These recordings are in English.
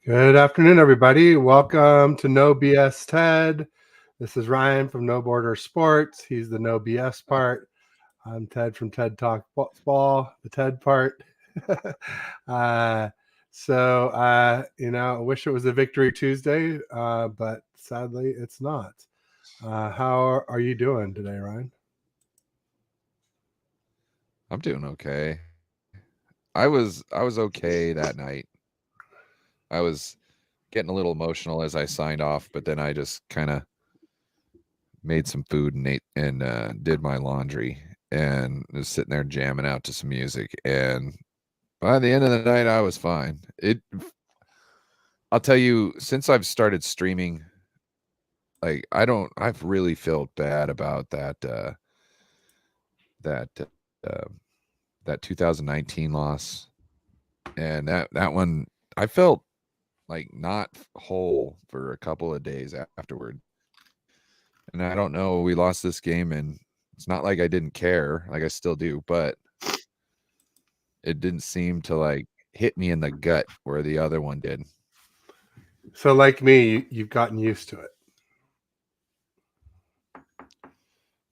Good afternoon, everybody. Welcome to No BS Ted. This is Ryan from No Border Sports. He's the No BS part. I'm Ted from TED Talk Ball, the Ted part. uh, I wish it was a Victory Tuesday, but sadly, it's not. How are you doing today, Ryan? I'm doing okay. I was okay that night. I was getting a little emotional as I signed off, but then I just kind of made some food and ate and did my laundry and was sitting there jamming out to some music. And by the end of the night, I was fine. I'll tell you, since I've started streaming, like I've really felt bad about that uh, that 2019 loss, and that one I felt like not whole for a couple of days afterward. And I don't know, we lost this game and it's not like I didn't care, like I still do, but it didn't seem to like hit me in the gut where the other one did. So, like me, you've gotten used to it.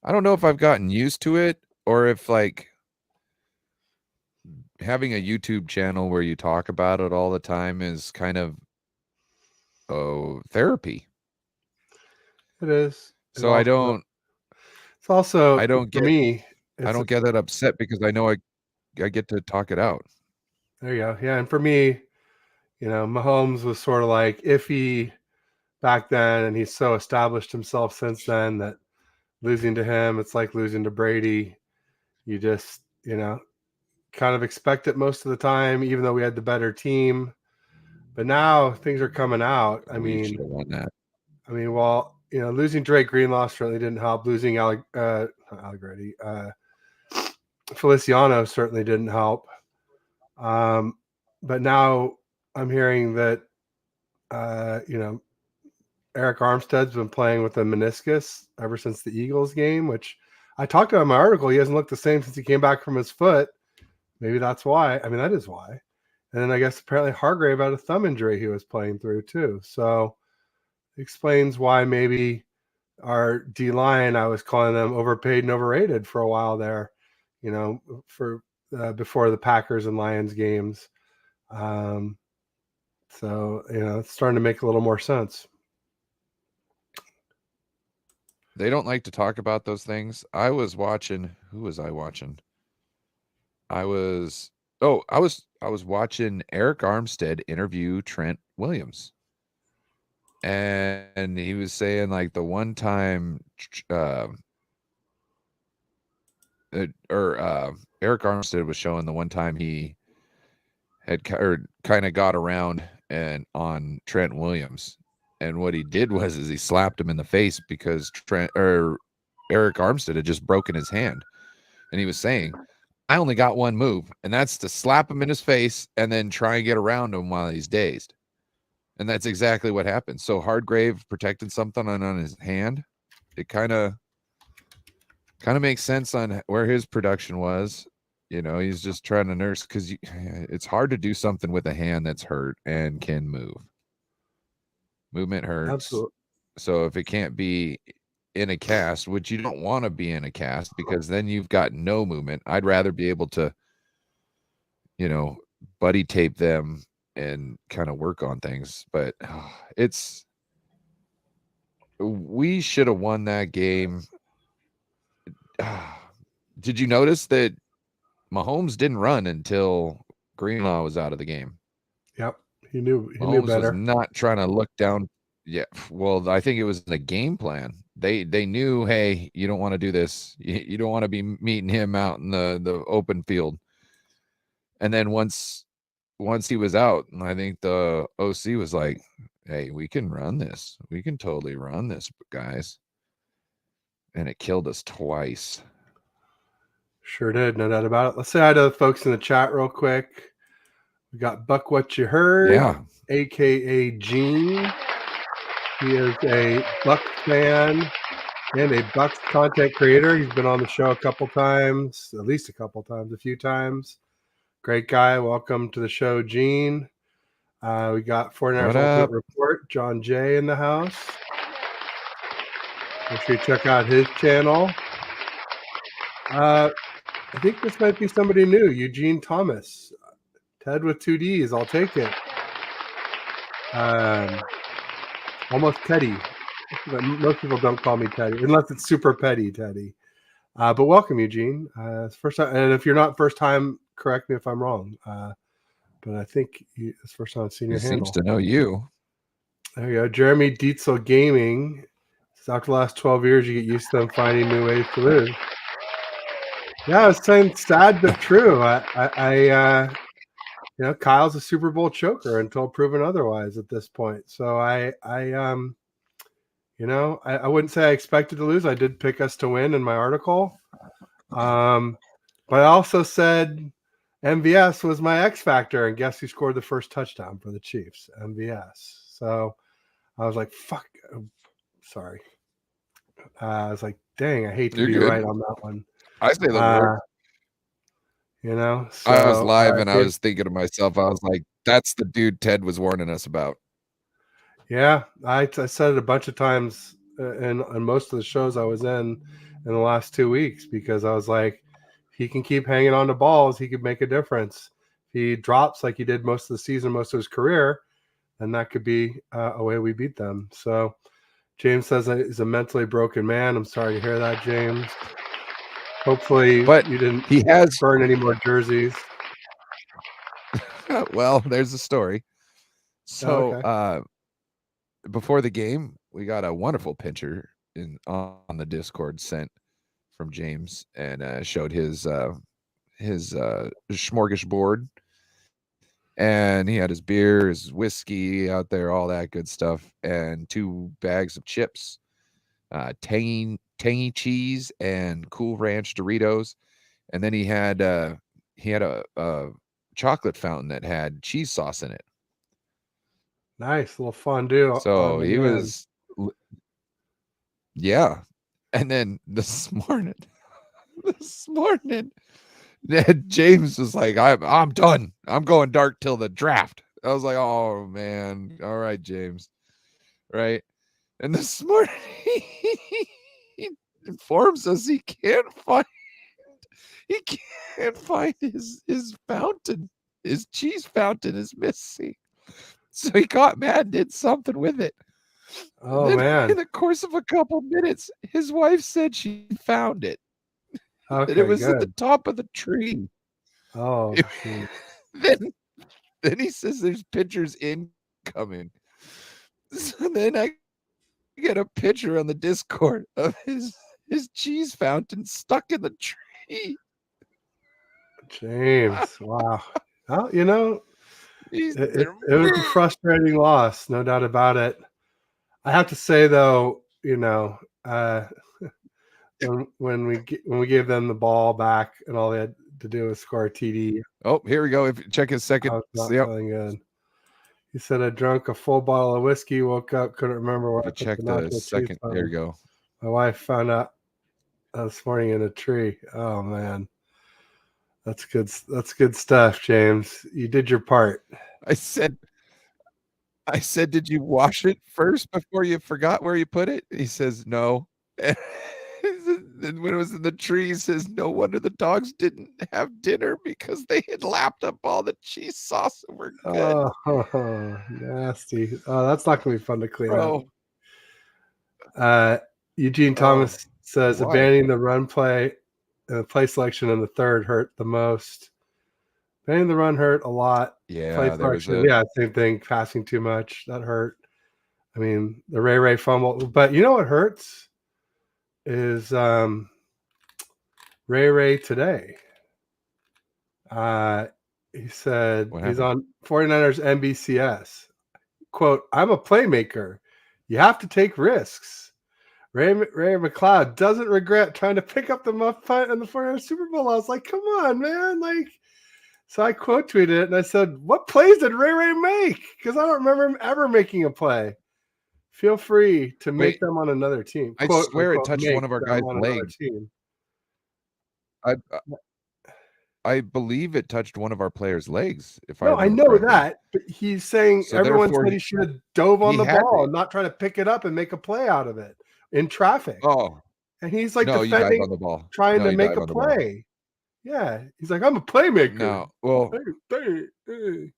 I don't know if I've gotten used to it or if like having a YouTube channel where you talk about it all the time is kind of therapy. It is. It So I also. don't It's also I don't for get me. I It's don't get that upset because I know I get to talk it out. There you go. Yeah, and for me, Mahomes was sort of like iffy back then, and he's so established himself since then that losing to him, it's like losing to Brady. You just, kind of expect it most of the time, even though we had the better team. But now things are coming out. I We mean, should have won that. I mean, well, losing Drake Greenlaw certainly didn't help. Losing not Allegretti, Feliciano certainly didn't help. Um, but now I'm hearing that, you know, Eric Armstead's been playing with a meniscus ever since the Eagles game, which I talked about in my article. He hasn't looked the same since he came back from his foot. Maybe that's why. I mean, that is why. And then I guess apparently Hargrave had a thumb injury he was playing through too. So it explains why maybe our D line, I was calling them overpaid and overrated for a while there, for before the Packers and Lions games. Um, so it's starting to make a little more sense. They don't like to talk about those things. I was watching, who was I watching? I was I was watching Eric Armstead interview Trent Williams. And he was saying like the one time or Eric Armstead was showing the one time he had kind of got around and on Trent Williams. And what he did was is he slapped him in the face because Trent or Eric Armstead had just broken his hand. And he was saying, I only got one move, and that's to slap him in his face and then try and get around him while he's dazed. And that's exactly what happened. So Hardgrave protected something on his hand. It kind of makes sense on where his production was. You know, he's just trying to nurse because it's hard to do something with a hand that's hurt and can move. Movement hurts. Absolutely. So if it can't be in a cast, which you don't want to be in a cast because then you've got no movement. I'd rather be able to, you know, buddy tape them and kind of work on things. But it's we should have won that game. Did you notice that Mahomes didn't run until Greenlaw was out of the game? Yep. He knew Mahomes was better. not trying to look down. Yeah, well, I think it was the game plan. They knew, hey, you don't want to do this. You don't want to be meeting him out in the open field. And then once he was out, I think the OC was like, hey, we can run this. We can totally run this, guys. And it killed us twice. Sure did, no doubt about it. Let's say hi to the folks in the chat real quick. We got Buck What You Heard, Yeah. aka Gene. He is a Bucks fan and a Bucks content creator. He's been on the show a couple times, at least a couple times, a few times. Great guy. Welcome to the show, Gene. We got 49ers What Ultimate up? Report, John Jay in the house. Make sure you check out his channel. I think this might be somebody new, Eugene Thomas. Ted with 2 Ds, I'll take it. Almost Teddy. Most people don't call me Teddy, unless it's super petty Teddy. But welcome, Eugene. It's first time, and if you're not first time, correct me if I'm wrong. But I think it's first time I've seen He your handle. seems to know you. There you go. Jeremy Dietzel Gaming. After the last 12 years, you get used to them finding new ways to lose. Yeah, it's saying sad but true. Kyle's a Super Bowl choker until proven otherwise at this point. So I wouldn't say I expected to lose. I did pick us to win in my article. But I also said MVS was my X factor, and guess who scored the first touchdown for the Chiefs? MVS. So I was like, fuck. Sorry. I was like, dang, I hate to be right on that one. I say the word. So, I was live and I was thinking to myself, I was like, that's the dude Ted was warning us about. Yeah, I said it a bunch of times in most of the shows I was in the last 2 weeks, because I was like, he can keep hanging on to balls, he could make a difference. If he drops like he did most of the season, most of his career, then that could be a way we beat them. So James says he's a mentally broken man. I'm sorry to hear that, James. Hopefully, but you didn't has burn any more jerseys. Well, there's the story. So, okay. Before the game, we got a wonderful picture on the Discord sent from James, and showed his smorgasbord, and he had his beer, his whiskey out there, all that good stuff, and 2 bags of chips, tangy cheese and Cool Ranch Doritos, and then he had a chocolate fountain that had cheese sauce in it. Nice little fondue. So he was, yeah. And then this morning, James was like, I'm done. I'm going dark till the draft. I was like, oh man, all right, James, right? And this morning he informs us he can't find his fountain. His cheese fountain is missing. So he got mad and did something with it. Oh, then, man. In the course of a couple minutes, his wife said she found it. Okay, and it was good. at the top of the tree. Oh, then he says there's pictures incoming. So then I get a picture on the Discord of his cheese fountain stuck in the tree. James, wow. Well, it was a frustrating loss, no doubt about it. I have to say, though, when we gave them the ball back and all they had to do was score a TD. Oh, here we go. If check his second. I was not feeling good. He said, I drank a full bottle of whiskey, woke up, couldn't remember where I check the second. There you go. My wife found out this morning in a tree. Oh man. That's good. That's good stuff, James. You did your part. I said, did you wash it first before you forgot where you put it? He says, no. And when it was in the tree, he says, no wonder the dogs didn't have dinner because they had lapped up all the cheese sauce and were good. Oh, nasty. Oh, that's not going to be fun to clean up. Eugene Thomas says, abandoning the run play and the play selection in the third hurt the most. Abandoning the run hurt a lot. Yeah, play selection, same thing. Passing too much, that hurt. I mean, the Ray fumble. But you know what hurts? Is Ray today. He said he's on 49ers NBCS. Quote, I'm a playmaker. You have to take risks. Ray McLeod doesn't regret trying to pick up the muff punt in the 49ers Super Bowl. I was like, come on, man. So I quote tweeted it and I said, what plays did Ray make? Because I don't remember him ever making a play. Feel free to make them on another team. I swear it touched one of our guys' legs. I believe it touched one of our players' legs, if I No, I remember know correctly. that, but he's saying So everyone therefore, said he should have dove on he the had ball to. and not try to pick it up and make a play out of it in traffic. Oh, And he's like no, you dive defending, on the ball. trying No, to you make dive a on the ball. play. Yeah, he's like, I'm a playmaker. No, well, Hey.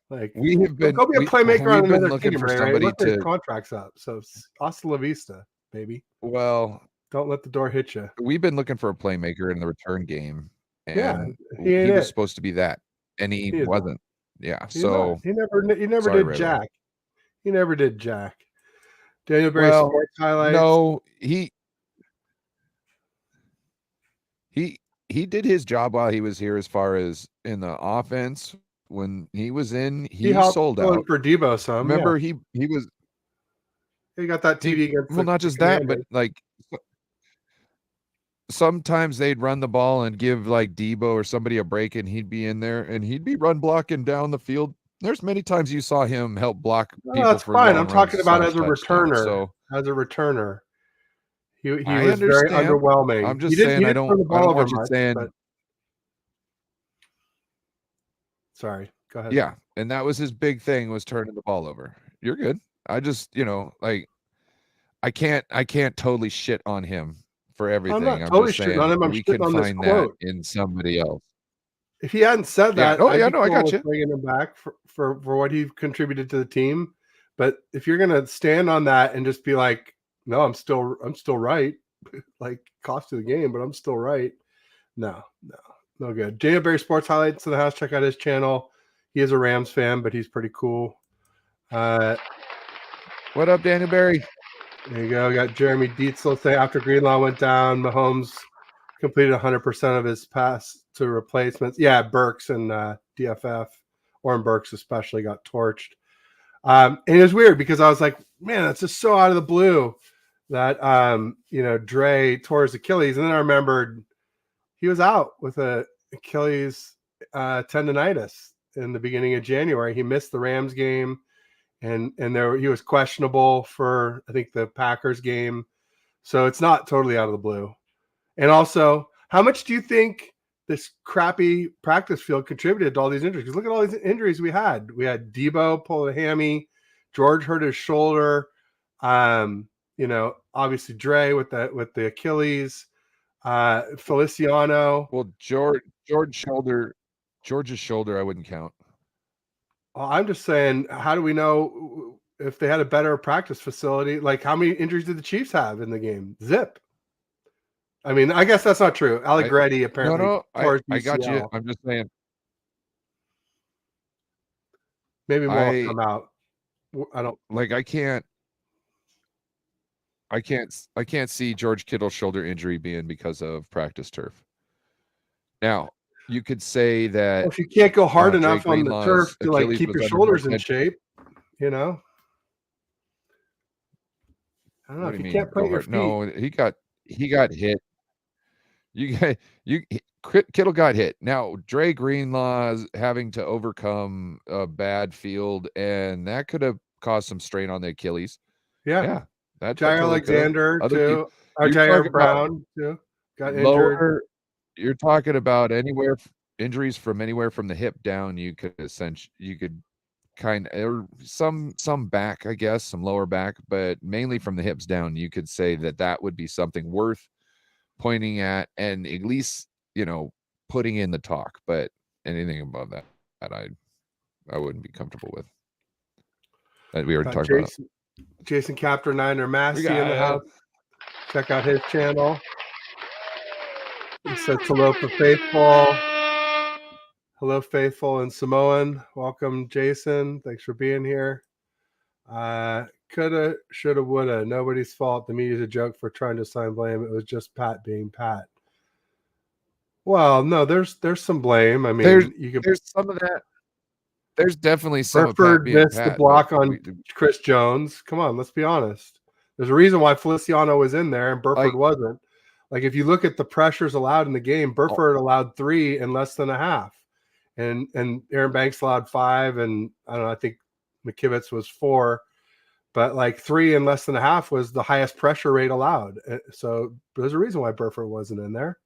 Like, we have been go be a playmaker on we've been another looking team, for Ray. somebody Look, their to. contract's up. So hasta la vista, baby. Well, Don't let the door hit you. we've been looking for a playmaker in the return game, Yeah, and he ain't he was it. supposed to be that, and he He is not. wasn't. Yeah, He's not. so He never sorry, did Ray. jack. He never did jack. Daniel Berry Well, sports highlights. no, he did his job while he was here, as far as in the offense. When he was in, He he helped sold fill in out. for Debo some. Remember, Yeah, he was he got that TD against well, the not just that, but Commanders. like sometimes they'd run the ball and give like Debo or somebody a break, and he'd be in there and he'd be run blocking down the field. There's many times you saw him help block No, people that's for fine. long I'm talking runs about / as a touchdowns. returner. So As a returner, he I was very understand. underwhelming. I'm He just didn't saying I turn the don't ball over want you much. saying. But sorry, go ahead. Yeah, and that was his big thing, was turning the ball over. You're good. I just, like I can't totally shit on him for I'm everything. not I'm totally just shitting on saying him. I'm we shitting can on this find that quote. in somebody else. If he hadn't said Yeah. that, Oh, I'd yeah, be no, I cool got with you. bringing him back for what he contributed to the team. But if you're gonna stand on that and just be like, no, I'm still right, like cost of the game, but I'm still right. No good. Daniel Berry Sports Highlights in the house. Check out his channel. He is a Rams fan, but he's pretty cool. What up, Daniel Berry? There you go. We got Jeremy Dietzel saying after Greenlaw went down, Mahomes completed 100% of his pass to replacements. Yeah, Burks and DFF, Oren Burks especially, got torched. And it was weird because I was like, man, that's just so out of the blue that Dre tore his Achilles, and then I remembered he was out with a Achilles tendonitis in the beginning of January. He missed the Rams game, and he was questionable for, I think, the Packers game. So it's not totally out of the blue. And also, how much do you think this crappy practice field contributed to all these injuries? Because look at all these injuries we had. We had Debo pull a hammy, George hurt his shoulder. Obviously Dre with the Achilles, Feliciano. Well, George's shoulder, I wouldn't count. I'm just saying, how do we know if they had a better practice facility? Like, how many injuries did the Chiefs have in the game? Zip. I mean, I guess that's not true. Allegretti apparently tore his I got you. UCL. I'm just saying. Maybe more will come out. I don't like. I can't see George Kittle's shoulder injury being because of practice turf. Now, you could say that if you can't go hard Dre enough on the turf to like Achilles keep was your under shoulders more in tension. shape, I don't know. What If do you you can't mean? plant Go your hard? feet. No, he got hit. Kittle got hit. Now Dre Greenlaw's having to overcome a bad field, and that could have caused some strain on the Achilles. Yeah. That Jair totally Alexander too. You're Jair Brown too. Got injured. You're talking about injuries from anywhere from the hip down. You could kind of some back, I guess, some lower back, but mainly from the hips down. You could say that would be something worth pointing at and at least putting in the talk. But anything above that I wouldn't be comfortable with. That we already talked about. Jason Captor Niner Massey in the house. Check out his channel. He says hello for Faithful. Hello, Faithful and Samoan. Welcome, Jason. Thanks for being here. Coulda, shoulda, woulda. Nobody's fault. The media's a joke for trying to assign blame. It was just Pat being Pat. Well, no, there's some blame. I mean, there's some of that. There's definitely some Burford of Pat being missed Pat, the block on Chris Jones. Come on, let's be honest. There's a reason why Feliciano was in there and Burford wasn't. Like, if you look at the pressures allowed in the game, Burford allowed 3 in less than a half. And Aaron Banks allowed 5, and I don't know, I think McKivitz was 4. But like 3 in less than a half was the highest pressure rate allowed. So there's a reason why Burford wasn't in there.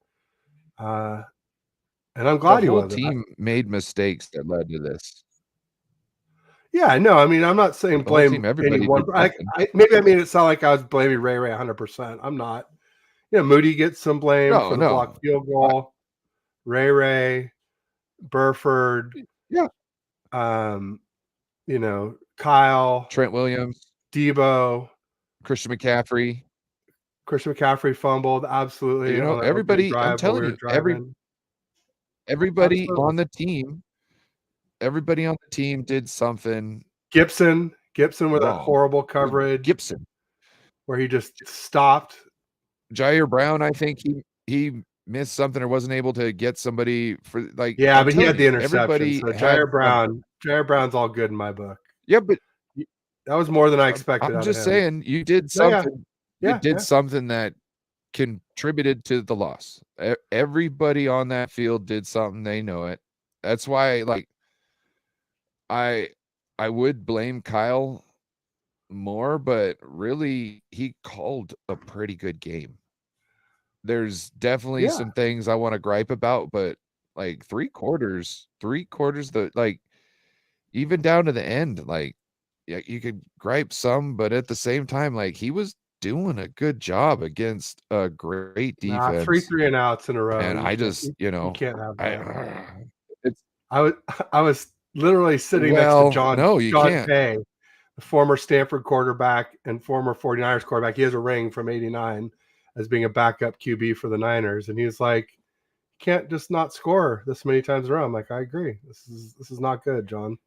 and I'm glad The he whole wasn't. team made mistakes that led to this. Yeah, no, I mean, I'm not saying The whole blame team, everybody anyone. did something. Maybe I made it sound like I was blaming Ray 100%. I'm not. You know, Moody gets some blame for the blocked field goal. Ray, Burford, Yeah. you know, Kyle, Trent Williams, Debo, Christian McCaffrey fumbled absolutely You know, on that opening everybody, I'm drive while we telling were you, driving. everybody Absolutely. on the team did something Gibson with a wrong. horrible coverage. Gibson. Where he just stopped. Jair Brown, I think he missed something or wasn't able to get somebody for like. Yeah, I'm but he had telling the you, interception. everybody So had Jair Brown's all good in my book. Yeah, but that was more than I expected. I'm just of him. saying, you did something. Yeah. You did something that contributed to the loss. Everybody on that field did something. They know it. That's why, like, I would blame Kyle more, but really he called a pretty good game. There's definitely some things I want to gripe about, but like three quarters, like even down to the end, like, yeah, you could gripe some, but at the same time, like, he was doing a good job against a great defense. 3 3-and-outs in a row. And I just, you can't have that. It's I was literally sitting next to John can't. Pay, the former Stanford quarterback and former 49ers quarterback. He has a ring from 89 as being a backup QB for the Niners. And he was like, you can't just not score this many times in a row. I'm like, I agree. This is not good, John.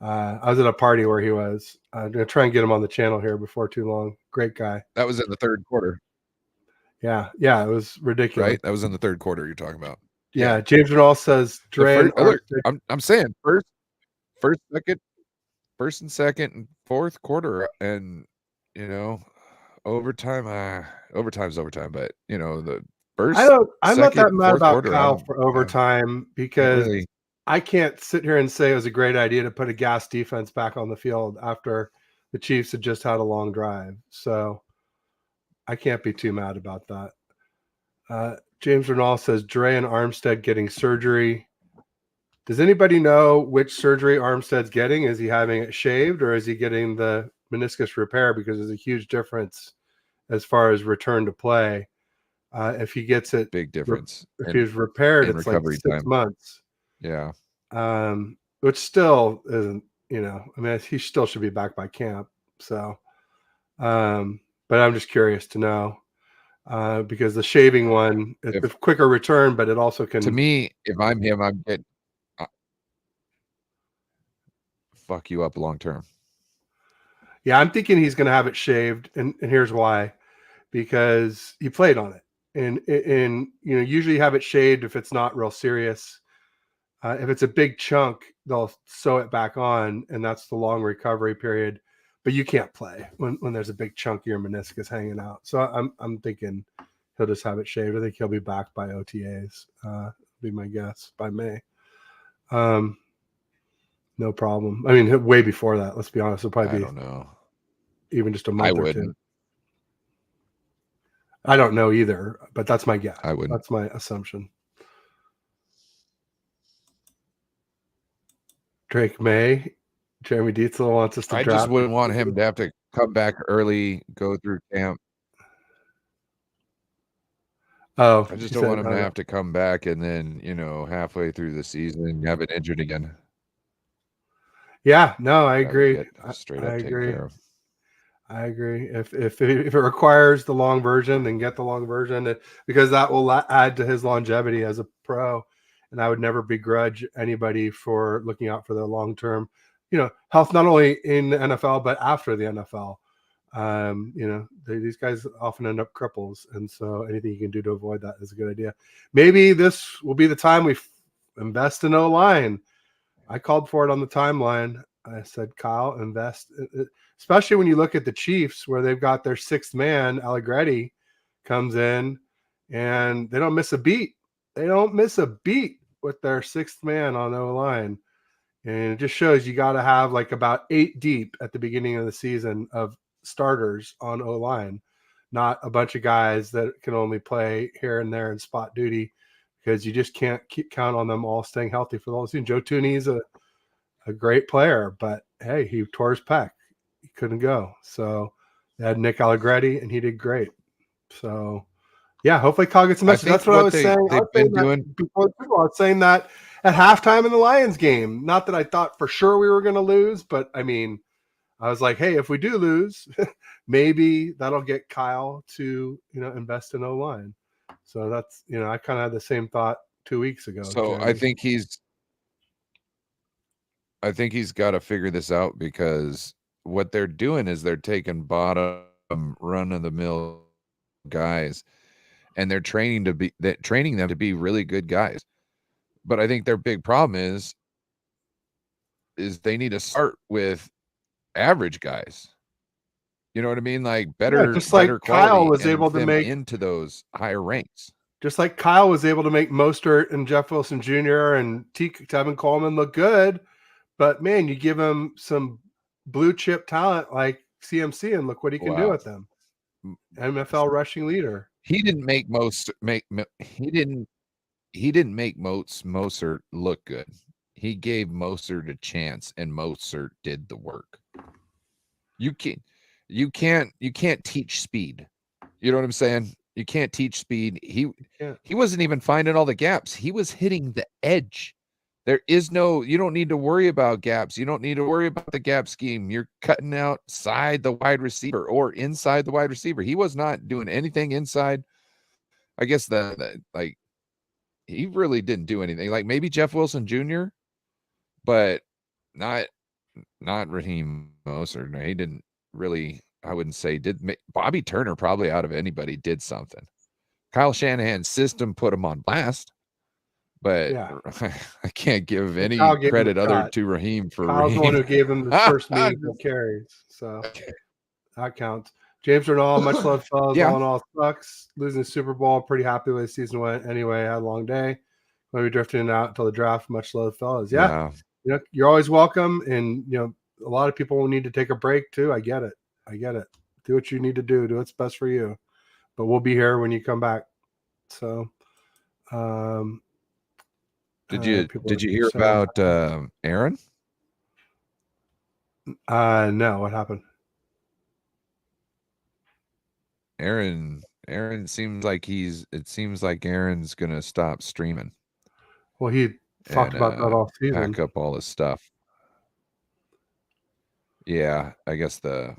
I was at a party where he was. I'm going to try and get him on the channel here before too long. Great guy. That was in the third quarter. Yeah, it was ridiculous. Right? That was in the third quarter you're talking about. Yeah, James Renall says Dre I'm saying first, second, and fourth quarter, and you know, overtime's overtime, but you know, the first I'm not that mad about quarter, Kyle for overtime because I can't sit here and say it was a great idea to put a gas defense back on the field after the Chiefs had just had a long drive. So I can't be too mad about that. James Renall says Dre and Armstead getting surgery. Does anybody know which surgery Armstead's getting? Is he having it shaved or is he getting the meniscus repair? Because there's a huge difference as far as return to play. If he gets it, big difference. If he's repaired, it's like 6 months. Yeah. Which still isn't, you know, I mean, he still should be back by camp. So, but I'm just curious to know because the shaving one, it's a quicker return, but it also can. To me, if I'm him, I'm getting fuck you up long term. Yeah, I'm thinking he's going to have it shaved, and here's why: because he played on it, and you know, usually have it shaved if it's not real serious. If it's a big chunk, they'll sew it back on, and that's the long recovery period. But you can't play when there's a big chunk of your meniscus hanging out. So I'm thinking he'll just have it shaved. I think he'll be back by OTAs. Be my guess by May. No problem. I mean, way before that. Let's be honest. It'll probably be. I don't know. Even just a month or two. I don't know either, but that's my guess. I wouldn't. That's my assumption. Drake May, Jeremy Dietzel wants us to draft. I just wouldn't want him to have to come back early, go through camp. Oh, I just don't want him to have to come back and then, you know, halfway through the season have it injured again. Yeah, no, I agree. Straight up taken care of. I agree. If it requires the long version, then get the long version because that will add to his longevity as a pro. And I would never begrudge anybody for looking out for their long-term, you know, health, not only in the NFL, but after the NFL. You know, these guys often end up cripples. And so anything you can do to avoid that is a good idea. Maybe this will be the time we invest in O-line. I called for it on the timeline. I said, Kyle, invest, especially when you look at the Chiefs where they've got their sixth man, Allegretti, comes in and they don't miss a beat. They don't miss a beat with their sixth man on the line. And it just shows you got to have like about 8 deep at the beginning of the season of starters on O-line, not a bunch of guys that can only play here and there in spot duty because you just can't count on them all staying healthy for the whole season. Joe Tooney's a great player, but hey, he tore his pec. He couldn't go. So they had Nick Allegretti, and he did great. So yeah, hopefully Kyle gets a message. That's what I was saying. They've been doing before the Super Bowl. I was saying that at halftime in the Lions game. Not that I thought for sure we were going to lose, but I mean, I was like, hey, if we do lose, maybe that'll get Kyle to, invest in O-line. So that's, I kind of had the same thought 2 weeks ago. So Jeremy. I think he's got to figure this out, because what they're doing is they're taking bottom run-of-the-mill guys, and they're training them to be really good guys. But I think their big problem is they need to start with average guys. You know what I mean? Like better, just like better Kyle was and able to them make into those higher ranks. Just like Kyle was able to make Mostert and Jeff Wilson Jr. and Tevin Coleman look good, but man, you give him some blue chip talent like CMC, and look what he can do with them. NFL rushing leader. He didn't make he didn't make Mostert look good. He gave Mostert a chance, and Mostert did the work. You can't teach speed. You know what I'm saying? You can't teach speed. He wasn't even finding all the gaps. He was hitting the edge. You don't need to worry about gaps. You don't need to worry about the gap scheme. You're cutting outside the wide receiver or inside the wide receiver. He was not doing anything inside. I guess he really didn't do anything. Like maybe Jeff Wilson Jr., but not Raheem Mostert. No, he didn't really. I wouldn't say Bobby Turner probably out of anybody did something. Kyle Shanahan's system put him on blast, but yeah. I can't give any credit other to Raheem for Kyle's Raheem. the one who gave him the first meaningful carries, so that counts. James Renal, much love, fellas. All in all, sucks. Losing the Super Bowl, pretty happy with the season went. Anyway, had a long day. Maybe drifting out until the draft. Much love, fellas. Yeah. You're always welcome, and a lot of people will need to take a break too. I get it. Do what you need to do. Do what's best for you. But we'll be here when you come back. So, did you hear about Aaron? No. What happened? Aaron seems like Aaron's gonna stop streaming. Well, he talked about that all season. Pack up all his stuff. Yeah, I guess the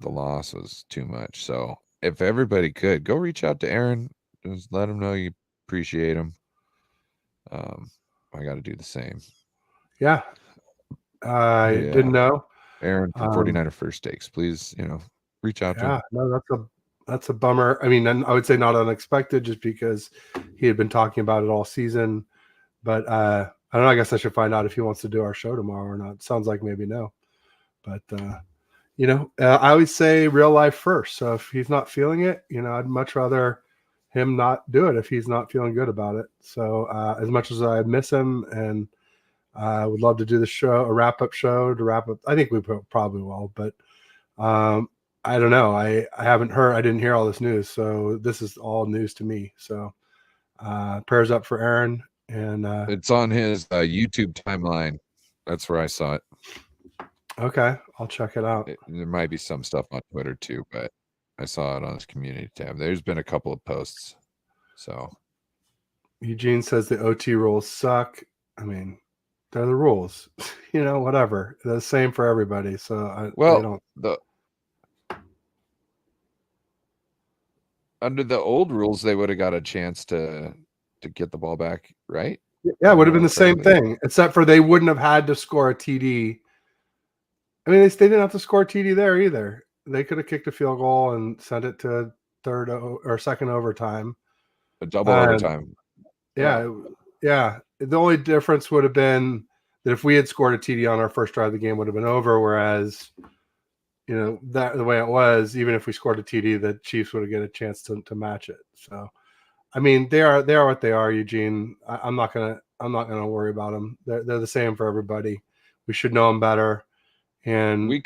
loss was too much. So if everybody could go reach out to Aaron, just let him know you appreciate him. I got to do the same. Yeah. I didn't know. Aaron from 49er First Takes, please, reach out to him. No, that's a bummer. I mean, I would say not unexpected, just because he had been talking about it all season. But I don't know. I guess I should find out if he wants to do our show tomorrow or not. Sounds like maybe no. But I always say real life first. So if he's not feeling it, I'd much rather him not do it if he's not feeling good about it. So as much as I miss him, and I would love to do the show, a wrap-up show to wrap up. I think we probably will, but I don't know. I haven't heard. I didn't hear all this news, so this is all news to me. So prayers up for Aaron, and it's on his YouTube timeline. That's where I saw it. Okay, I'll check it out. There might be some stuff on Twitter too, but I saw it on his community tab. There's been a couple of posts. So Eugene says the OT rules suck. I mean, they're the rules. Whatever. They're the same for everybody. So under the old rules, they would have got a chance to get the ball back, right? Yeah, it would have been the same thing, except for they wouldn't have had to score a TD. I mean, they didn't have to score a TD there either. They could have kicked a field goal and sent it to third or second overtime. A double overtime. Yeah. The only difference would have been that if we had scored a TD on our first drive, the game would have been over. Whereas, that the way it was, even if we scored a TD, the Chiefs would have get a chance to match it. So, I mean, they are what they are, Eugene. I'm not gonna worry about them. They're the same for everybody. We should know them better. And we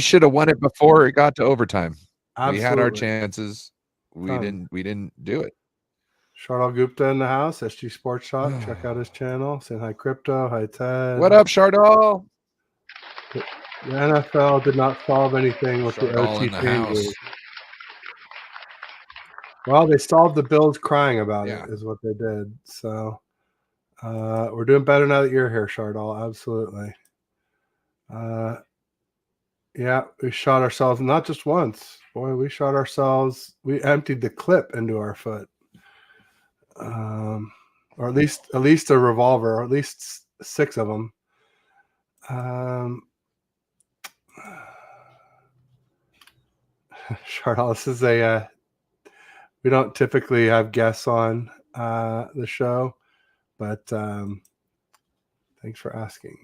should have won it before it got to overtime. Absolutely. We had our chances. We didn't do it. Shardal Gupta in the house. SG Sports Shop. Check out his channel. Saying hi, Crypto. Hi, Ted. What up, Shardal? The NFL did not solve anything with the Shardal OT in the changes. house. Well, they solved the Bills crying about Yeah. it, is what they did. So we're doing better now that you're here, Shardal. Absolutely. Yeah, we shot ourselves not just once. Boy, we shot ourselves. We emptied the clip into our foot, or at least a revolver, or at least 6 of them. Shardal, this is a. We don't typically have guests on the show, but thanks for asking.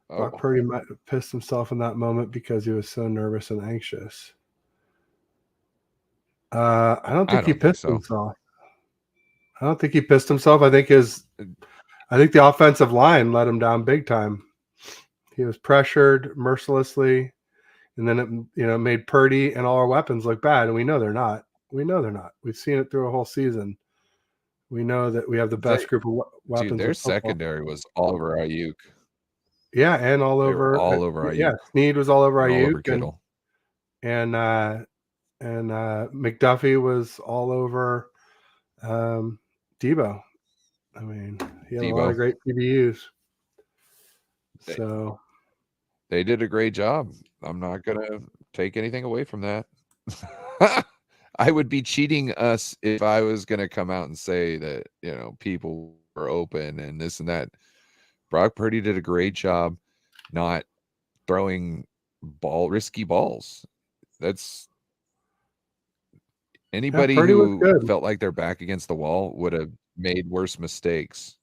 Brock Purdy might have pissed himself in that moment because he was so nervous and anxious. I don't think he pissed himself. I don't think he pissed himself. I think the offensive line let him down big time. He was pressured mercilessly, and then it made Purdy and all our weapons look bad, and we know they're not. We've seen it through a whole season. We know that we have the best group of weapons. Dude, their secondary was all over Ayuk. Yeah, and all over Ayuk. Yeah, Snead was all over Ayuk. All over Kittle. And McDuffie was all over Debo. I mean, he had a lot of great PBUs. So they did a great job. I'm not gonna take anything away from that. I would be cheating us if I was gonna come out and say that people were open and this and that. Brock Purdy did a great job not throwing risky balls. That's anybody who felt like they're back against the wall would have made worse mistakes.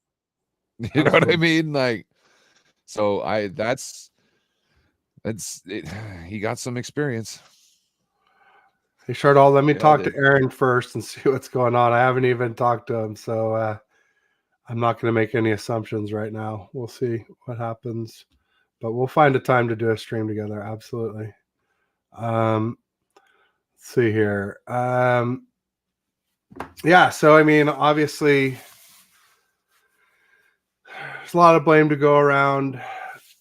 You know what I mean? Like, so that's it. He got some experience. Hey, Shardal, let me talk to Aaron first and see what's going on. I haven't even talked to him, so I'm not going to make any assumptions right now. We'll see what happens, but we'll find a time to do a stream together. Absolutely. Let's see here. Yeah, so I mean, obviously, there's a lot of blame to go around.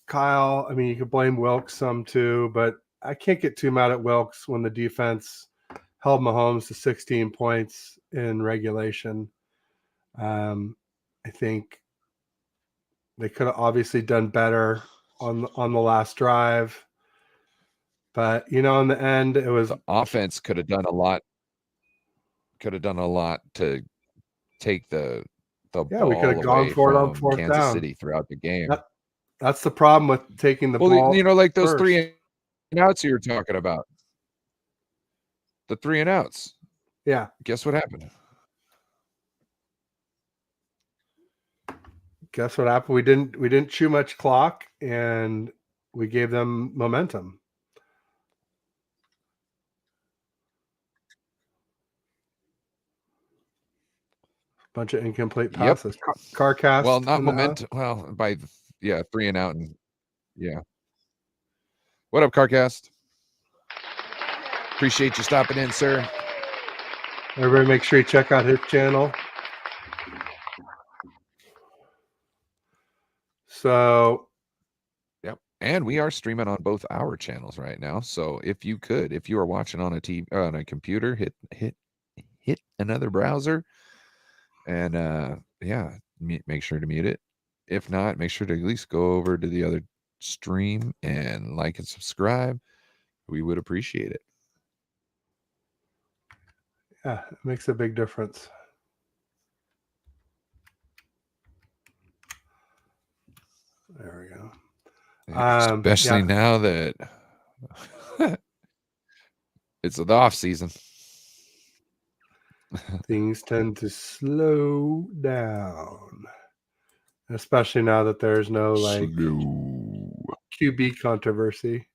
Kyle, I mean, you could blame Wilkes some too, but I can't get too mad at Wilkes when the defense held Mahomes to 16 points in regulation. I think they could have obviously done better on the last drive, but in the end, it was the offense could have done a lot. Could have done a lot to take the ball we could have gone for it on fourth Kansas down. City throughout the game. That's the problem with taking the ball. Like those first. 3 and outs you were talking about. The 3 and outs. Yeah. Guess what happened? We didn't chew much clock, and we gave them momentum. Bunch of incomplete passes. Yep. Carcast. Well, not momentum. Well, 3 and out, and yeah. What up, Carcast? Appreciate you stopping in, sir. Everybody, make sure you check out his channel. So, yep, and we are streaming on both our channels right now. So if you are watching on a TV, on a computer, hit another browser, and make sure to mute it. If not, make sure to at least go over to the other stream and like and subscribe. We would appreciate it. Yeah, it makes a big difference. There we go. Especially now that it's the off season. Things tend to slow down, especially now that there's no QB controversy.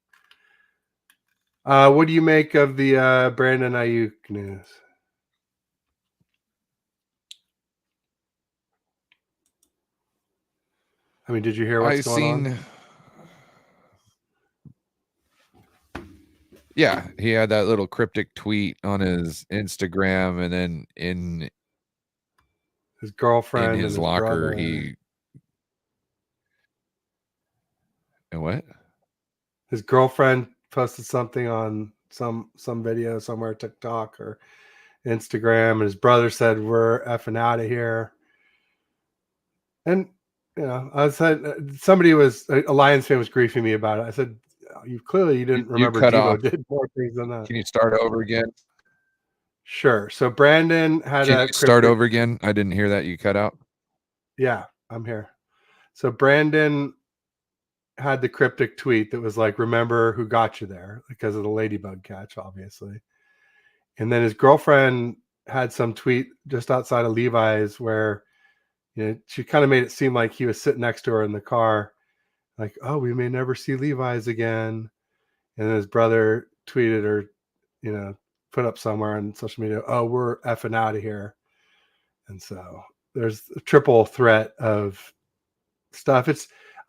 What do you make of the Brandon Ayuk news? I mean, did you hear what's going on? Yeah, he had that little cryptic tweet on his Instagram, and then his in girlfriend and his his locker. brother. And what? His girlfriend posted something on some video somewhere, TikTok or Instagram, and his brother said, "We're effing out of here." And I said somebody was a Lions fan was griefing me about it. I said, "You didn't You remember cut Debo off. did more things than that." Can you start over again? Sure. So Brandon had Can a you start cryptic. over again? I didn't hear that. You cut out. Yeah, I'm here. So Brandon had the cryptic tweet that was like, "Remember who got you there," because of the ladybug catch, obviously. And then his girlfriend had some tweet just outside of Levi's where she kind of made it seem like he was sitting next to her in the car, like, "Oh, we may never see Levi's again." And then his brother tweeted or, put up somewhere on social media, "Oh, we're effing out of here." And so there's a triple threat of stuff.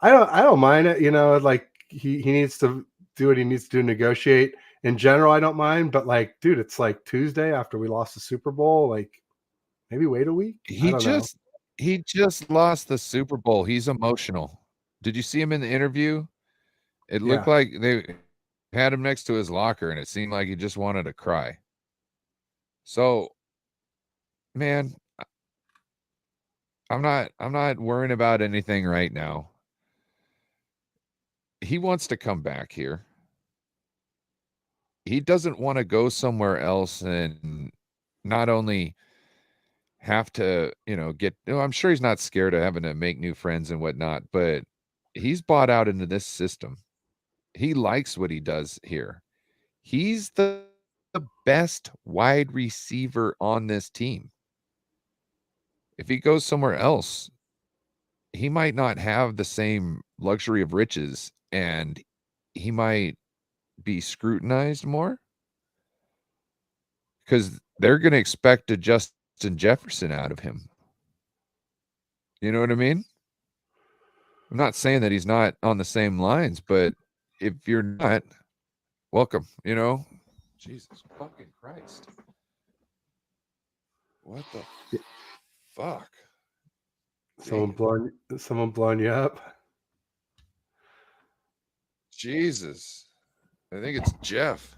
I don't mind it, like he needs to do what he needs to do, negotiate. In general, I don't mind, but like, dude, it's like Tuesday after we lost the Super Bowl. Like, maybe wait a week. I He don't know. just he just lost the Super Bowl. He's emotional. Did you see him in the interview? It looked Yeah. like they had him next to his locker, and it seemed like he just wanted to cry. So, man, I'm not worrying about anything right now. He wants to come back here. He doesn't want to go somewhere else and not only have to, I'm sure he's not scared of having to make new friends and whatnot, but he's bought out into this system. He likes what he does here. He's the best wide receiver on this team. If he goes somewhere else, he might not have the same luxury of riches and he might be scrutinized more because they're going to expect a Justin Jefferson out of him. You know what I mean? I'm not saying that he's not on the same lines, but if you're not, welcome, Jesus fucking Christ. What the fuck? Someone blowing you up. Jesus. I think it's Jeff.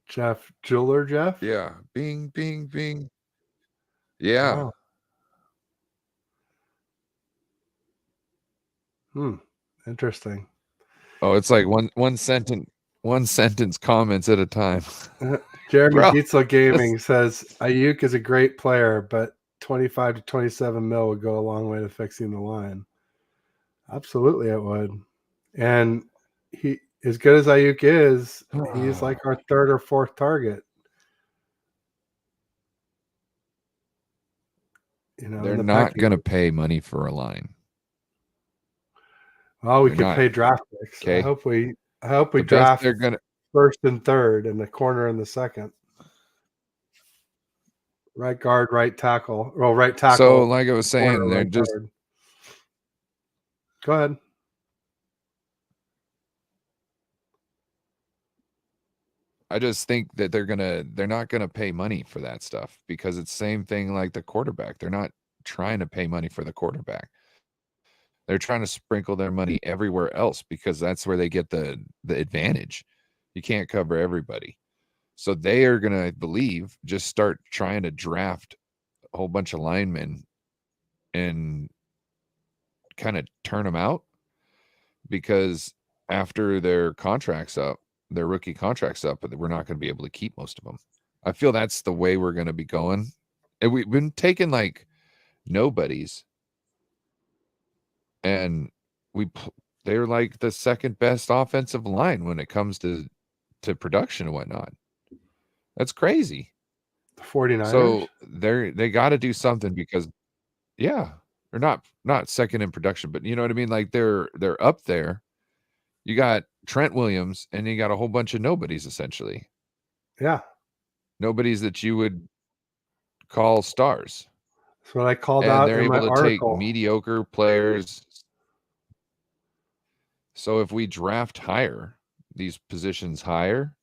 Jeff Jeweler Jeff? Yeah. Bing, bing, bing. Yeah. Oh. Interesting. Oh, it's like one sentence comments at a time. Jeremy Bro, Dietzel Gaming says Ayuk is a great player, but 25 to 27 mil would go a long way to fixing the line. Absolutely, it would. And he, as good as Ayuk is, he's like our third or fourth target. They're not going to pay money for a line. Well, we could pay draft picks. Okay. I hope we draft they're gonna first and third, and the corner in the second. Right guard, right tackle. Well, right tackle. So, like I was saying, they're just. Guard. Go ahead. I just think that they're not gonna pay money for that stuff because it's the same thing like the quarterback. They're not trying to pay money for the quarterback. They're trying to sprinkle their money everywhere else because that's where they get the advantage. You can't cover everybody. So they are going to, believe, just start trying to draft a whole bunch of linemen and kind of turn them out because after their contracts up, their rookie contracts up, we're not going to be able to keep most of them. I feel that's the way we're going to be going. And we've been taking like nobodies and they're like the second best offensive line when it comes to production and whatnot. That's crazy. The 49ers? So they got to do something because they're not second in production, but you know what I mean? Like they're up there. You got Trent Williams and you got a whole bunch of nobodies essentially. Yeah. Nobodies that you would call stars. That's what I called and out they're in my able to article. take mediocre players. So if we draft higher, these positions higher,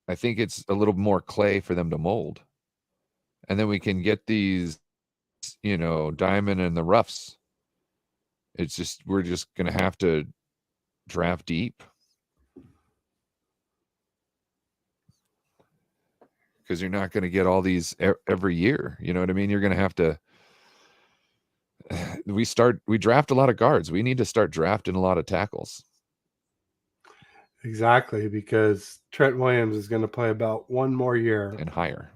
I think it's a little more clay for them to mold. and then we can get these, diamond in the roughs. It's just we're just gonna have to draft deep because you're not going to get all these every year. You know what I mean? You're going to have to. We draft a lot of guards. We need to start drafting a lot of tackles. Exactly, because Trent Williams is going to play about one more year and higher.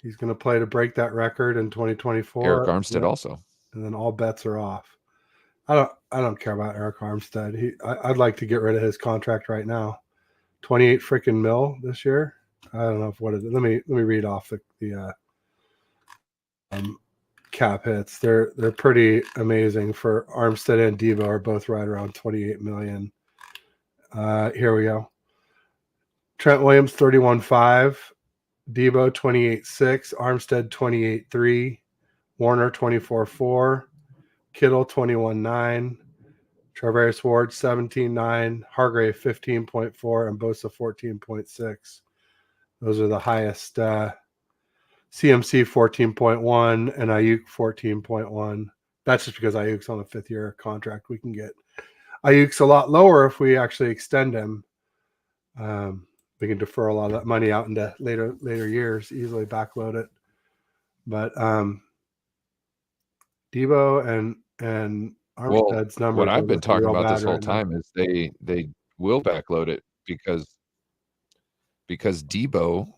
He's going to play to break that record in 2024. Eric Armstead also. And then all bets are off. I don't care about Eric Armstead. I'd like to get rid of his contract right now. 28 freaking mil this year. I don't know what it is. Let me read off the cap hits. They're pretty amazing. For Armstead and Devo are both right around 28 million. Here we go. Trent Williams 31.5, Devo 28.6, Armstead 28.3, Warner 24.4, Kittle 21.9, Travis Ward 17.9, Hargrave 15.4, and Bosa 14.6. Those are the highest. CMC 14.1 and Ayuk 14.1. That's just because Ayuk's on a 5th-year contract. We can get Ayuk's a lot lower if we actually extend him. We can defer a lot of that money out into later years, easily backload it. But Debo and Armstead's numbers. What I've been talking about this whole time is they will backload it because Debo,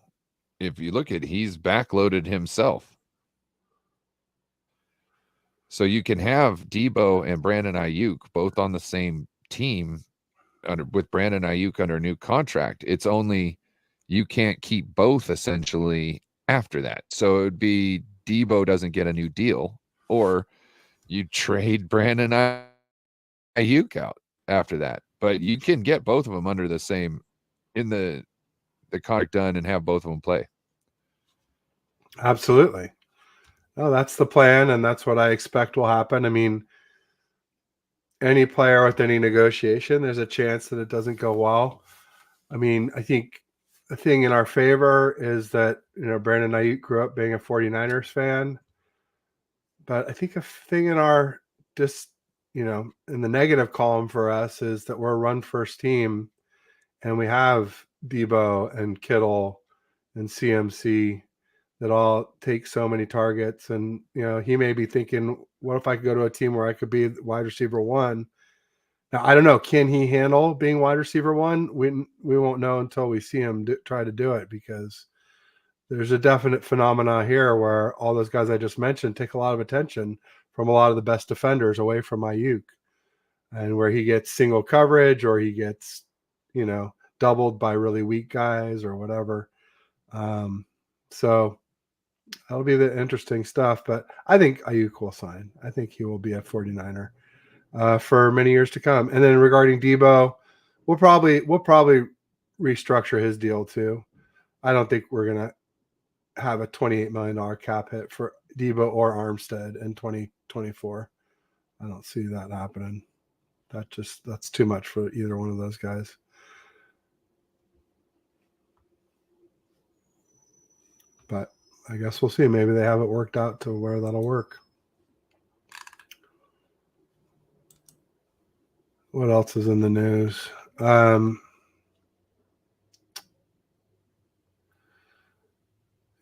if you look at it, he's backloaded himself. So you can have Debo and Brandon Ayuk both on the same team with Brandon Ayuk under a new contract. It's only you can't keep both essentially after that. So it would be Debo doesn't get a new deal, or you trade Brandon Ayuk out after that. But you can get both of them under the same in the contract done and have both of them play. Absolutely. No, that's the plan, and that's what I expect will happen. I mean, any player with any negotiation, there's a chance that it doesn't go well. I mean, I think the thing in our favor is that, Brandon Ayuk grew up being a 49ers fan. But I think a thing in our in the negative column for us is that we're a run-first team, and we have Debo and Kittle and CMC that all take so many targets. And, he may be thinking, what if I could go to a team where I could be wide receiver 1? Now, I don't know. Can he handle being wide receiver 1? We won't know until we see him try to do it, because there's a definite phenomena here where all those guys I just mentioned take a lot of attention from a lot of the best defenders away from Ayuk, and where he gets single coverage or he gets, doubled by really weak guys or whatever. So that'll be the interesting stuff. But I think Ayuk will sign. I think he will be a 49er for many years to come. And then regarding Debo, we'll probably restructure his deal too. I don't think we're gonna have a $28 million cap hit for Debo or Armstead in 2024. I don't see that happening. That's too much for either one of those guys. But I guess we'll see. Maybe they have it worked out to where that'll work. What else is in the news?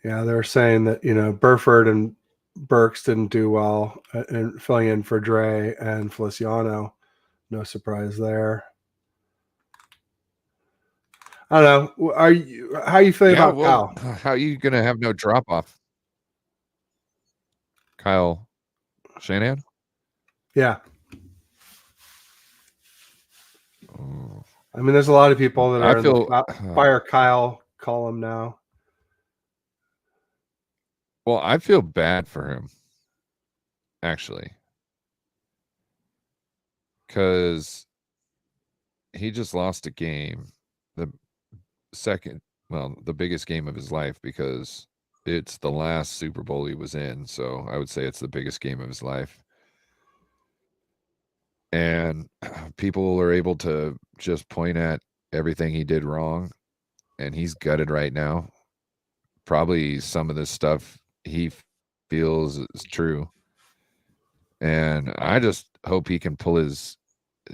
Yeah, they're saying that, Burford and Burks didn't do well and filling in for Dre and Feliciano. No surprise there. I don't know. How are you feeling about Kyle? How are you going to have no drop off? Kyle Shanahan? Yeah. I mean, there's a lot of people that are in the Fire Kyle column now. Well, I feel bad for him, actually, because he just lost a game, the biggest game of his life, because it's the last Super Bowl he was in. So I would say it's the biggest game of his life. And people are able to just point at everything he did wrong, and he's gutted right now. probably some of this stuff he feels is true. And I just hope he can pull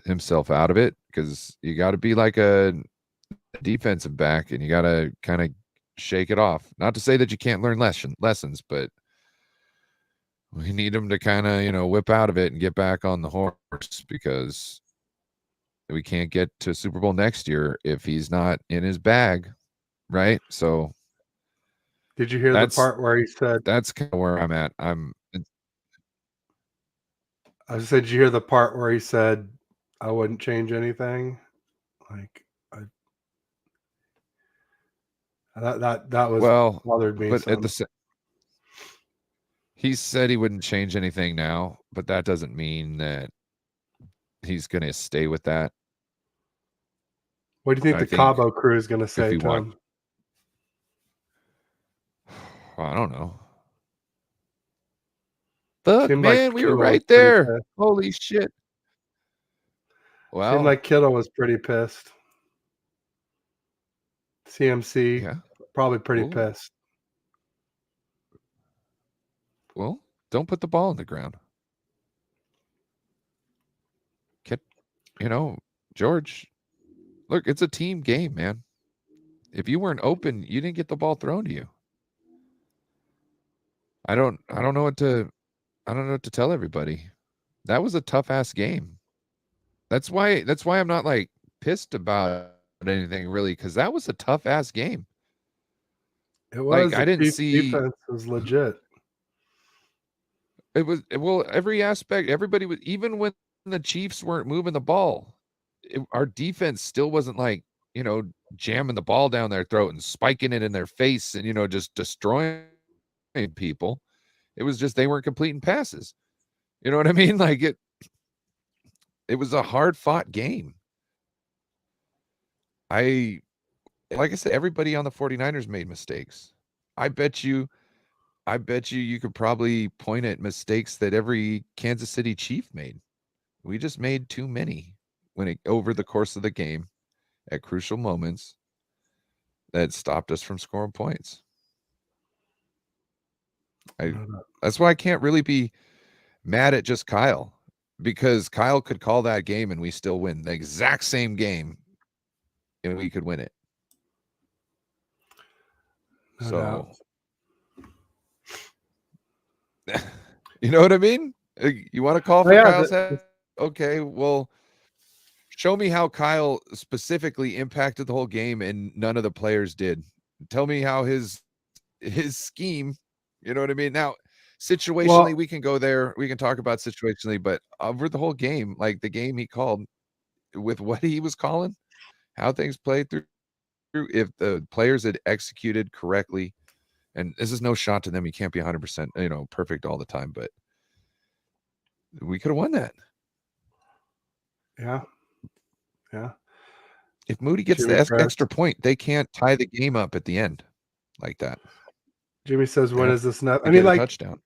himself out of it, because you got to be like a defensive back and you got to kind of shake it off. Not to say that you can't learn lessons, but we need him to kind of, whip out of it and get back on the horse, because we can't get to Super Bowl next year if he's not in his bag, right? So did you hear the part where he said, that's kind of where I'm at. I said, did you hear the part where he said, I wouldn't change anything? Like, that was bothered me. But some. He said he wouldn't change anything now, but that doesn't mean that he's going to stay with that. What do you think the Cabo crew is going to say, Tom? I don't know. Fuck, Seemed man, like we were right there. Holy shit. Well, seemed like Kittle was pretty pissed. CMC, probably pretty pissed. Well, don't put the ball on the ground. George, look, it's a team game, man. If you weren't open, you didn't get the ball thrown to you. I don't know what to tell everybody. That was a tough ass game. That's why I'm not like pissed about anything really, because that was a tough ass game. It was. Like, I didn't see defense was legit. It was, well, every aspect, everybody was, even when the Chiefs weren't moving the ball, our defense still wasn't like, jamming the ball down their throat and spiking it in their face and, just destroying people. It was just they weren't completing passes. You know what I mean? Like it was a hard fought game. Like I said, everybody on the 49ers made mistakes. I bet you could probably point at mistakes that every Kansas City Chief made. We just made too many over the course of the game at crucial moments that stopped us from scoring points. That's why I can't really be mad at just Kyle, because Kyle could call that game and we still win the exact same game and we could win it. So, you know what I mean? You want to call for Kyle's head? Okay, well, show me how Kyle specifically impacted the whole game and none of the players did. Tell me how his scheme, you know what I mean? Now, situationally, we can go there. We can talk about situationally, but over the whole game, like the game he called with what he was calling, how things played through, if the players had executed correctly, and this is no shot to them. You can't be 100%, perfect all the time, but we could have won that. Yeah. Yeah. If Moody gets the extra point, they can't tie the game up at the end like that. Jimmy says, when is this enough? I mean, like, touchdown.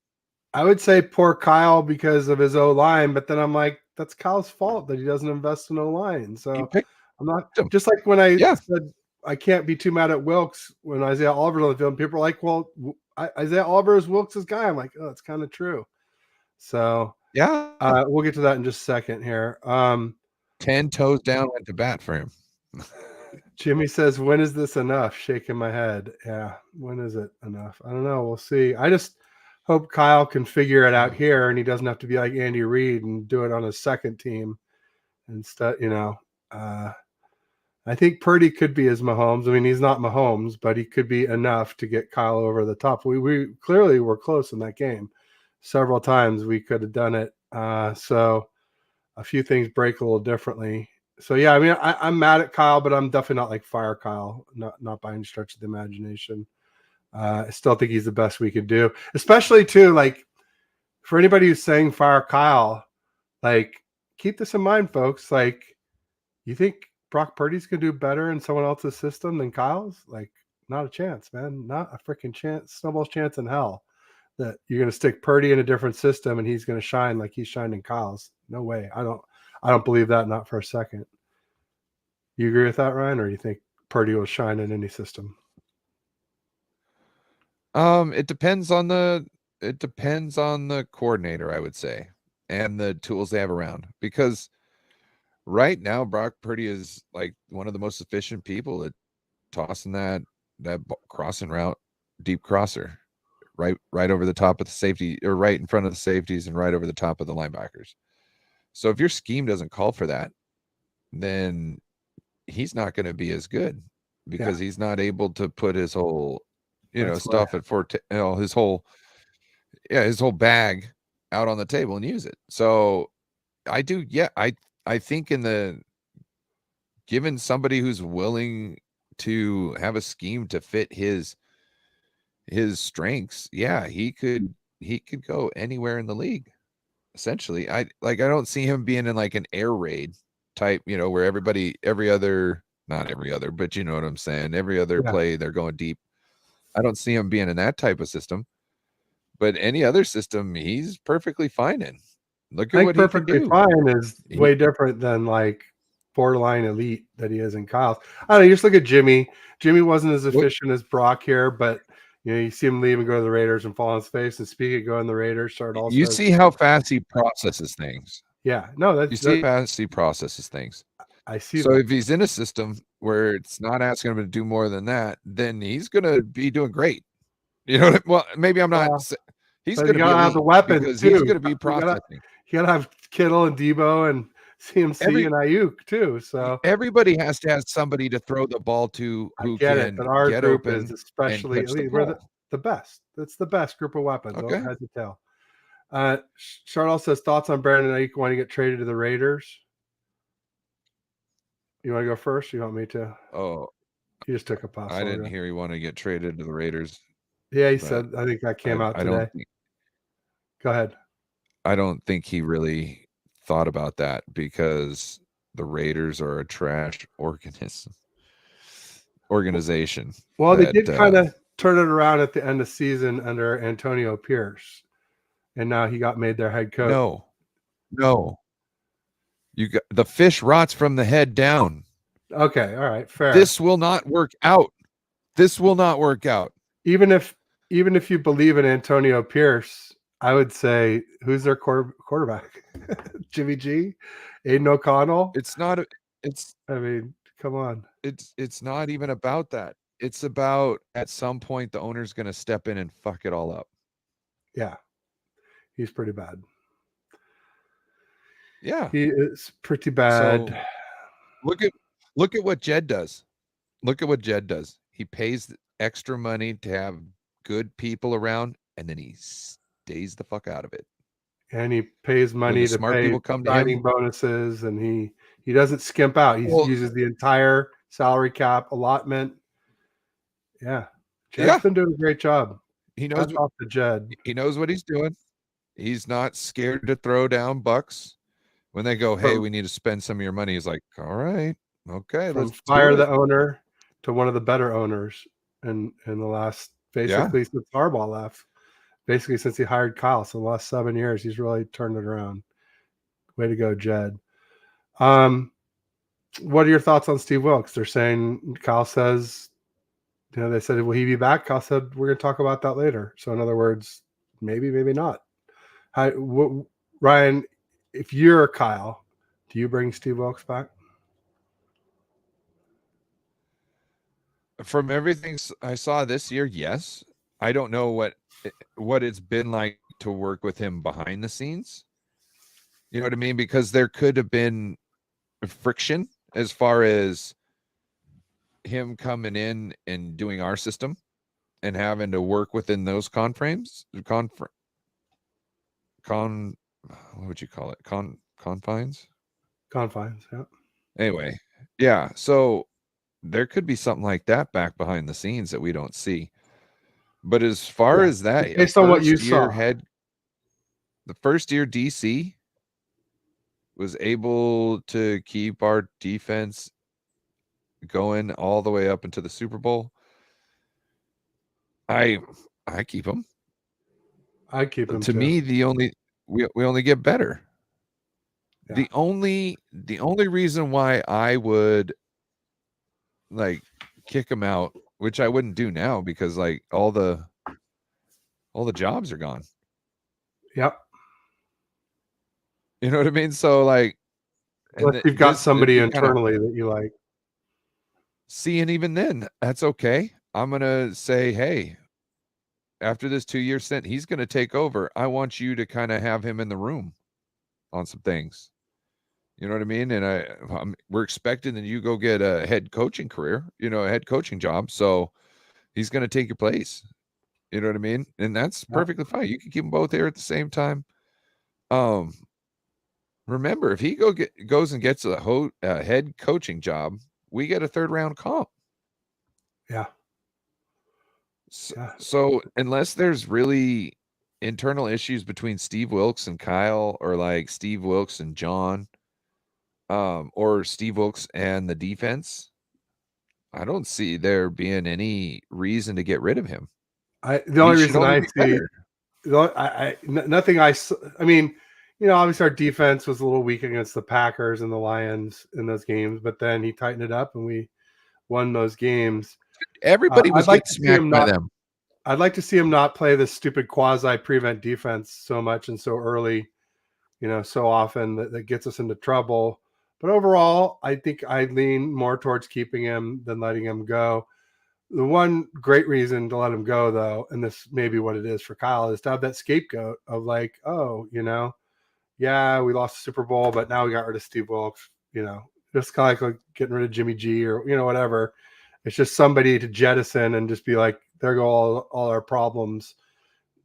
I would say poor Kyle because of his O-line, but then I'm like, that's Kyle's fault that he doesn't invest in O-line. So I'm not just like when I said I can't be too mad at Wilkes when Isaiah Oliver's on the field. People are like, well, Isaiah Oliver is Wilkes' guy. I'm like, oh, that's kind of true. So yeah, we'll get to that in just a second here. 10 toes down, went to bat for him. Jimmy says, when is this enough? Shaking my head. Yeah. When is it enough? I don't know. We'll see. I just hope Kyle can figure it out here and he doesn't have to be like Andy Reid and do it on his second team instead. I think Purdy could be his Mahomes. I mean, he's not Mahomes, but he could be enough to get Kyle over the top. We clearly were close in that game. Several times we could have done it. So a few things break a little differently. So, yeah, I mean, I'm mad at Kyle, but I'm definitely not like fire Kyle, not by any stretch of the imagination. I still think he's the best we could do, especially, too, like, for anybody who's saying fire Kyle, like, keep this in mind, folks. Like, you think Brock Purdy's going to do better in someone else's system than Kyle's? Like, not a chance, man. Not a freaking chance, snowball's chance in hell that you're going to stick Purdy in a different system and he's going to shine like he's shined in Kyle's. No way. I don't believe that, not for a second. You agree with that, Ryan, or do you think Purdy will shine in any system? It depends on the coordinator, I would say, and the tools they have around. Because right now, Brock Purdy is like one of the most efficient people at tossing that crossing route, deep crosser, right over the top of the safety, or right in front of the safeties, and right over the top of the linebackers. So if your scheme doesn't call for that, then he's not going to be as good, because he's not able to put his whole, stuff at his whole bag out on the table and use it. So I do, I think given somebody who's willing to have a scheme to fit his strengths, he could go anywhere in the league. Essentially, I don't see him being in like an air raid type, where not every other, but you know what I'm saying. Every other play they're going deep. I don't see him being in that type of system, but any other system he's perfectly fine in. Look at what he can do. Perfectly fine is way different than like borderline elite that he is in Kyle's. I don't know. You just look at Jimmy. Jimmy wasn't as efficient as Brock here, but you see him leave and go to the Raiders and fall on his face. And speaking of going to the Raiders, you see how fast he processes things. Yeah, no, you see how fast he processes things. I see. So if he's in a system where it's not asking him to do more than that, then he's going to be doing great. You know, well, maybe I'm not. He's going to have the weapons because he's going to be processing. You got to have Kittle and Debo and CMC and Ayuk too. So everybody has to have somebody to throw the ball to who can but our get group open, is especially we're the best. It's the best group of weapons. Okay. Head to tail. Charles says thoughts on Brandon Ayuk want to get traded to the Raiders. You want to go first? Or you want me to? Oh, he just took a pass. I didn't hear he want to get traded to the Raiders. Yeah, he said. I think that came out today. Go ahead. I don't think he really thought about that, because the Raiders are a trash organization. Well, they did kind of turn it around at the end of season under Antonio Pierce, and now he got made their head coach. No. You got the fish rots from the head down. Okay, all right, fair. This will not work out. Even if you believe in Antonio Pierce, I would say, who's their quarterback? Jimmy G, Aiden O'Connell. I mean, come on. It's not even about that. It's about, at some point, the owner's going to step in and fuck it all up. Yeah, he's pretty bad. Yeah, he is pretty bad. So look at what Jed does. He pays extra money to have good people around, and then he stays the fuck out of it. And he pays money to pay people come to him, bonuses, and he doesn't skimp out. He uses the entire salary cap allotment. Yeah, Jed's been doing a great job. He knows off to Jed. He knows what he's doing. He's not scared to throw down bucks when they go, "Hey, we need to spend some of your money." He's like, "All right, okay, let's fire the owner to one of the better owners in the last, basically since Harbaugh left. Basically, since he hired Kyle, so the last 7 years, he's really turned it around. Way to go, Jed. What are your thoughts on Steve Wilkes? They're saying, Kyle says, they said, will he be back? Kyle said, we're going to talk about that later. So, in other words, maybe not. Ryan, if you're Kyle, do you bring Steve Wilkes back? From everything I saw this year, yes. I don't know what it's been like to work with him behind the scenes. You know what I mean? Because there could have been friction as far as him coming in and doing our system and having to work within those confines. What would you call it? Confines? Confines, yeah. Anyway, yeah. So there could be something like that back behind the scenes that we don't see. But as far as that, based on what you saw, the first year DC was able to keep our defense going all the way up into the Super Bowl. I keep him. I keep him. To me, we only get better. Yeah. The only reason why I would kick him out, which I wouldn't do now, because all the all the jobs are gone. Yep. You know what I mean? So like, Unless and you've got somebody you kind of internally that you like. see, and even then, that's okay. I'm gonna say, hey, after this 2-year stint, he's gonna take over. I want you to kind of have him in the room on some things. You know what I mean? And we're expecting that you go get a head coaching career, a head coaching job. So he's going to take your place. You know what I mean? And that's perfectly fine. You can keep them both here at the same time. Remember, if he goes and gets a head coaching job, we get a 3rd-round comp. Yeah. So unless there's really internal issues between Steve Wilkes and Kyle, or like Steve Wilkes and John, or Steve Wilkes and the defense, I don't see there being any reason to get rid of him. The only reason I see, nothing I mean, obviously our defense was a little weak against the Packers and the Lions in those games, but then he tightened it up and we won those games. Everybody was getting smacked by them. I'd like to see him not play this stupid quasi prevent defense so much and so early, so often that gets us into trouble. But overall, I think I lean more towards keeping him than letting him go. The one great reason to let him go, though, and this may be what it is for Kyle, is to have that scapegoat of like, oh, yeah, we lost the Super Bowl, but now we got rid of Steve Wilkes, just kind of like getting rid of Jimmy G or, whatever. It's just somebody to jettison and just be like, there go all our problems,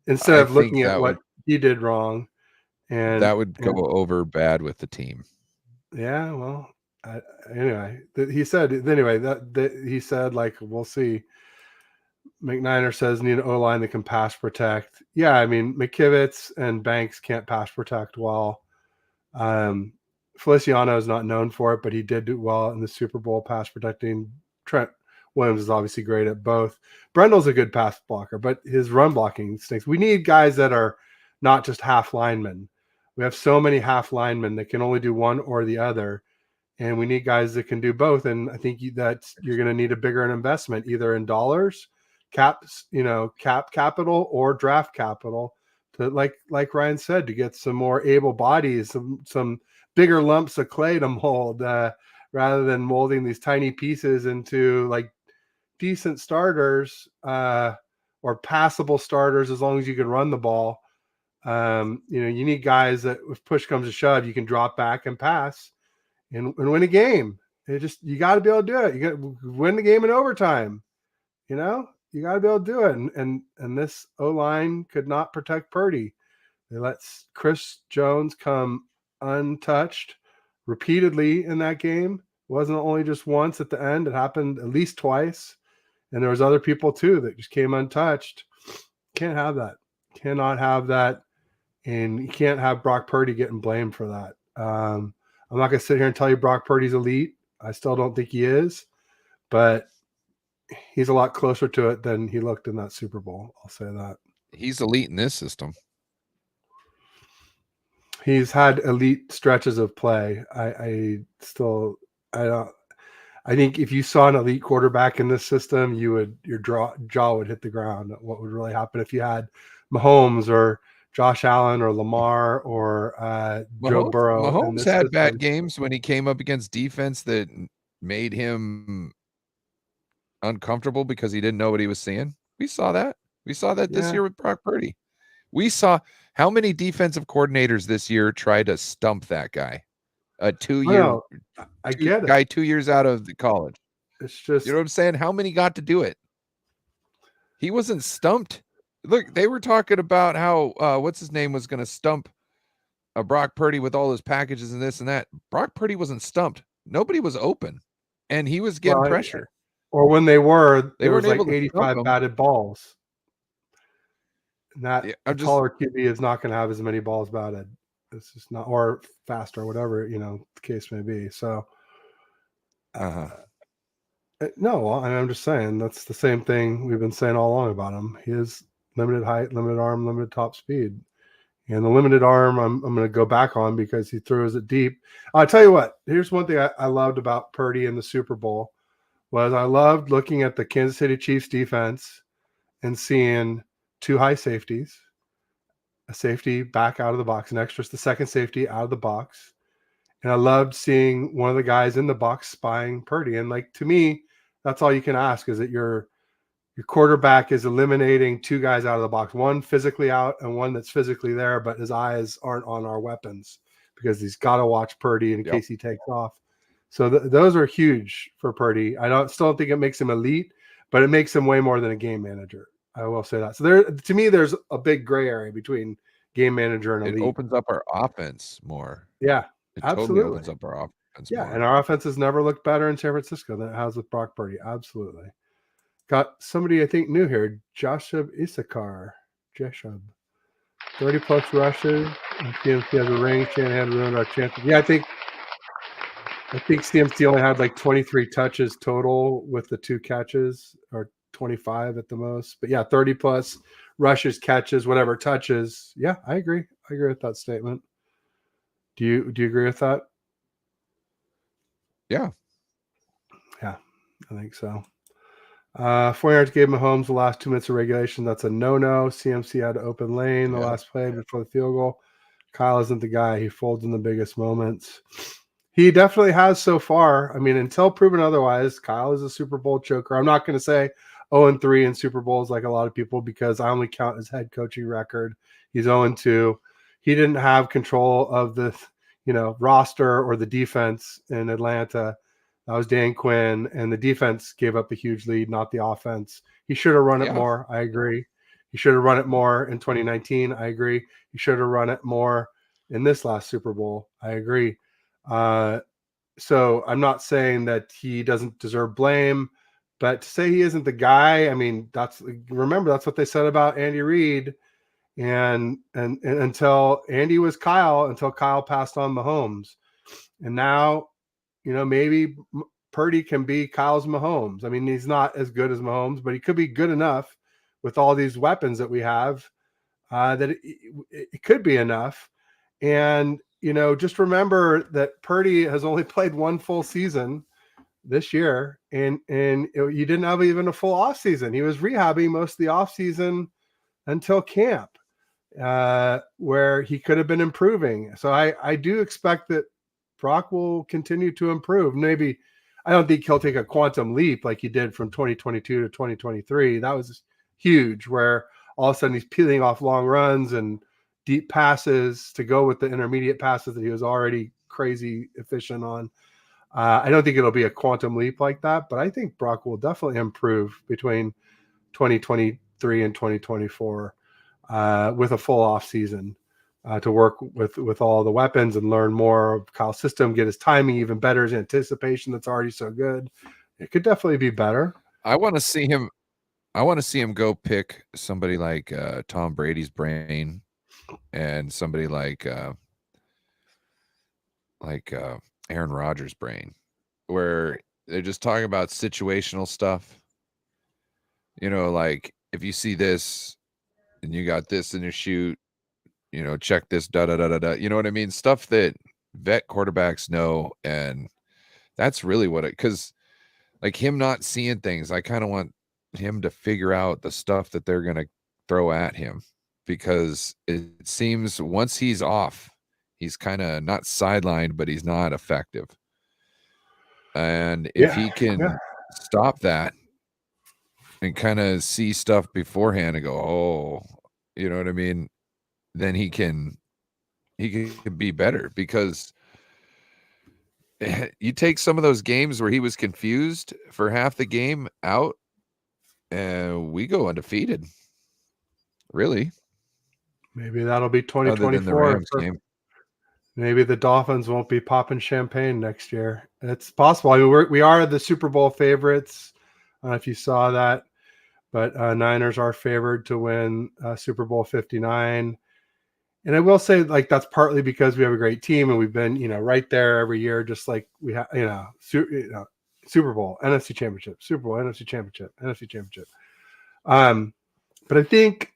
instead of looking at what he did wrong. And that would go over bad with the team. Yeah, well, anyway, he said he said, like, we'll see. McNiner says need an O-line that can pass protect. Yeah, I mean, McKivitz and Banks can't pass protect well. Feliciano is not known for it, but he did do well in the Super Bowl pass protecting. Trent Williams is obviously great at both. Brendel's a good pass blocker, but his run blocking stinks. We need guys that are not just half linemen. We have so many half linemen that can only do one or the other, and we need guys that can do both. And I think that you're going to need a bigger investment, either in dollars, cap capital, or draft capital, to like Ryan said, to get some more able bodies, some bigger lumps of clay to mold, rather than molding these tiny pieces into like decent starters, or passable starters as long as you can run the ball. You need guys that, if push comes to shove, you can drop back and pass and win a game. You got to be able to do it. You got to win the game in overtime. You got to be able to do it. And this O-line could not protect Purdy. They let Chris Jones come untouched repeatedly in that game. It wasn't only just once at the end. It happened at least twice. And there was other people too that just came untouched. Can't have that. Cannot have that. And you can't have Brock Purdy getting blamed for that. I'm not going to sit here and tell you Brock Purdy's elite. I still don't think he is, but he's a lot closer to it than he looked in that Super Bowl. I'll say that. He's elite in this system. He's had elite stretches of play. I think if you saw an elite quarterback in this system, your jaw would hit the ground. What would really happen if you had Mahomes or Josh Allen or Lamar or Joe Burrow? Mahomes had bad games when he came up against defense that made him uncomfortable because he didn't know what he was seeing. We saw that. This year with Brock Purdy. We saw how many defensive coordinators this year tried to stump that guy. A 2-year I get it. Guy 2 years out of the college. It's just, you know what I'm saying? How many got to do it? He wasn't stumped. Look, they were talking about how what's his name was going to stump Brock Purdy with all his packages and this and that. Brock Purdy wasn't stumped. Nobody was open, and he was getting pressure. Or when they were like 85 batted balls. And that taller QB is not going to have as many balls batted. It's just not, or faster, or whatever the case may be. So, no, I'm just saying that's the same thing we've been saying all along about him. He is limited height, limited arm, limited top speed, and the limited arm I'm going to go back on because he throws it deep. I'll tell you what. Here's one thing I loved about Purdy in the Super Bowl was I loved looking at the Kansas City Chiefs defense and seeing 2 high safeties, a safety back out of the box, an extra, the second safety out of the box. And I loved seeing one of the guys in the box spying Purdy. And like, to me, that's all you can ask, is that your quarterback is eliminating 2 guys out of the box, one physically out and one that's physically there, but his eyes aren't on our weapons because he's got to watch Purdy in case he takes off. So those are huge for Purdy. Still don't think it makes him elite, but it makes him way more than a game manager. I will say that. So to me, there's a big gray area between game manager and elite. It opens up our offense more. Yeah, it absolutely totally opens up our offense more. And our offense has never looked better in San Francisco than it has with Brock Purdy. Absolutely. Got somebody I think new here, Joshua Issachar. 30 plus rushes. And CMC has a ring. Shanahan ruined our chances. Yeah, I think CMC only had like 23 touches total with the 2 catches, or 25 at the most. But yeah, 30 plus rushes, catches, whatever, touches. Yeah, I agree. I agree with that statement. Do you agree with that? Yeah. Yeah, I think so. 4 yards gave Mahomes the last 2 minutes of regulation. That's a no-no. CMC had to open lane the last play before the field goal. Kyle isn't the guy. He folds in the biggest moments. He definitely has so far. I mean, until proven otherwise, Kyle is a Super Bowl choker. I'm not going to say 0-3 in Super Bowls like a lot of people, because I only count his head coaching record. He's 0-2. He didn't have control of the, roster or the defense in Atlanta. That was Dan Quinn, and the defense gave up a huge lead, not the offense. He should have run it more. I agree. He should have run it more in 2019. I agree. He should have run it more in this last Super Bowl. I agree. So I'm not saying that he doesn't deserve blame, but to say he isn't the guy, I mean, remember, that's what they said about Andy Reid. And until Andy was Kyle, until Kyle passed on Mahomes. And now, maybe Purdy can be Kyle's Mahomes. I mean, he's not as good as Mahomes, but he could be good enough with all these weapons that we have that it could be enough. And, just remember that Purdy has only played 1 full season this year, and you didn't have even a full off season. He was rehabbing most of the off season until camp, where he could have been improving. So I do expect that Brock will continue to improve. Maybe I don't think he'll take a quantum leap like he did from 2022 to 2023. That was huge, where all of a sudden he's peeling off long runs and deep passes to go with the intermediate passes that he was already crazy efficient on. I don't think it'll be a quantum leap like that, but I think Brock will definitely improve between 2023 and 2024 with a full off season to work with all the weapons and learn more of Kyle's system, get his timing even better, his anticipation that's already so good. It could definitely be better. I want to see him go pick somebody like Tom Brady's brain, and somebody like Aaron Rodgers' brain, where they're just talking about situational stuff. Like, if you see this and you got this in your shoot, check this, da da da da da. You know what I mean? Stuff that vet quarterbacks know, and that's really what because like him not seeing things, I kind of want him to figure out the stuff that they're gonna throw at him, because it seems once he's off, he's kind of not sidelined, but he's not effective. And if he can stop that and kind of see stuff beforehand and go, oh, you know what I mean, then he can be better. Because you take some of those games where he was confused for half the game out, and we go undefeated. Really? Maybe that'll be 2024. Other than the Rams game. Maybe the Dolphins won't be popping champagne next year. It's possible. I mean, we are the Super Bowl favorites. I don't know if you saw that, but Niners are favored to win Super Bowl 59. And I will say, like, that's partly because we have a great team and we've been, right there every year, just like we have, Super Bowl, NFC Championship, Super Bowl, NFC Championship, NFC Championship. But I think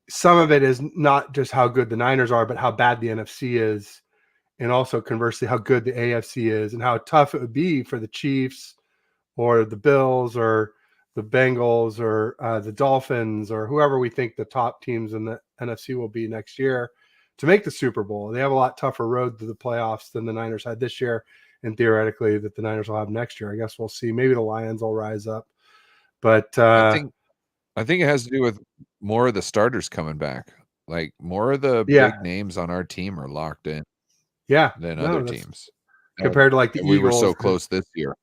some of it is not just how good the Niners are, but how bad the NFC is. And also, conversely, how good the AFC is and how tough it would be for the Chiefs or the Bills or the Bengals or the Dolphins or whoever we think the top teams in the NFC will be next year to make the Super Bowl. They have a lot tougher road to the playoffs than the Niners had this year, and theoretically that the Niners will have next year. I guess we'll see. Maybe the Lions will rise up, but I think it has to do with more of the starters coming back. Like more of the yeah, big names on our team are locked in yeah, than no, other that's teams. compared to like the We were so Eagles. close this year.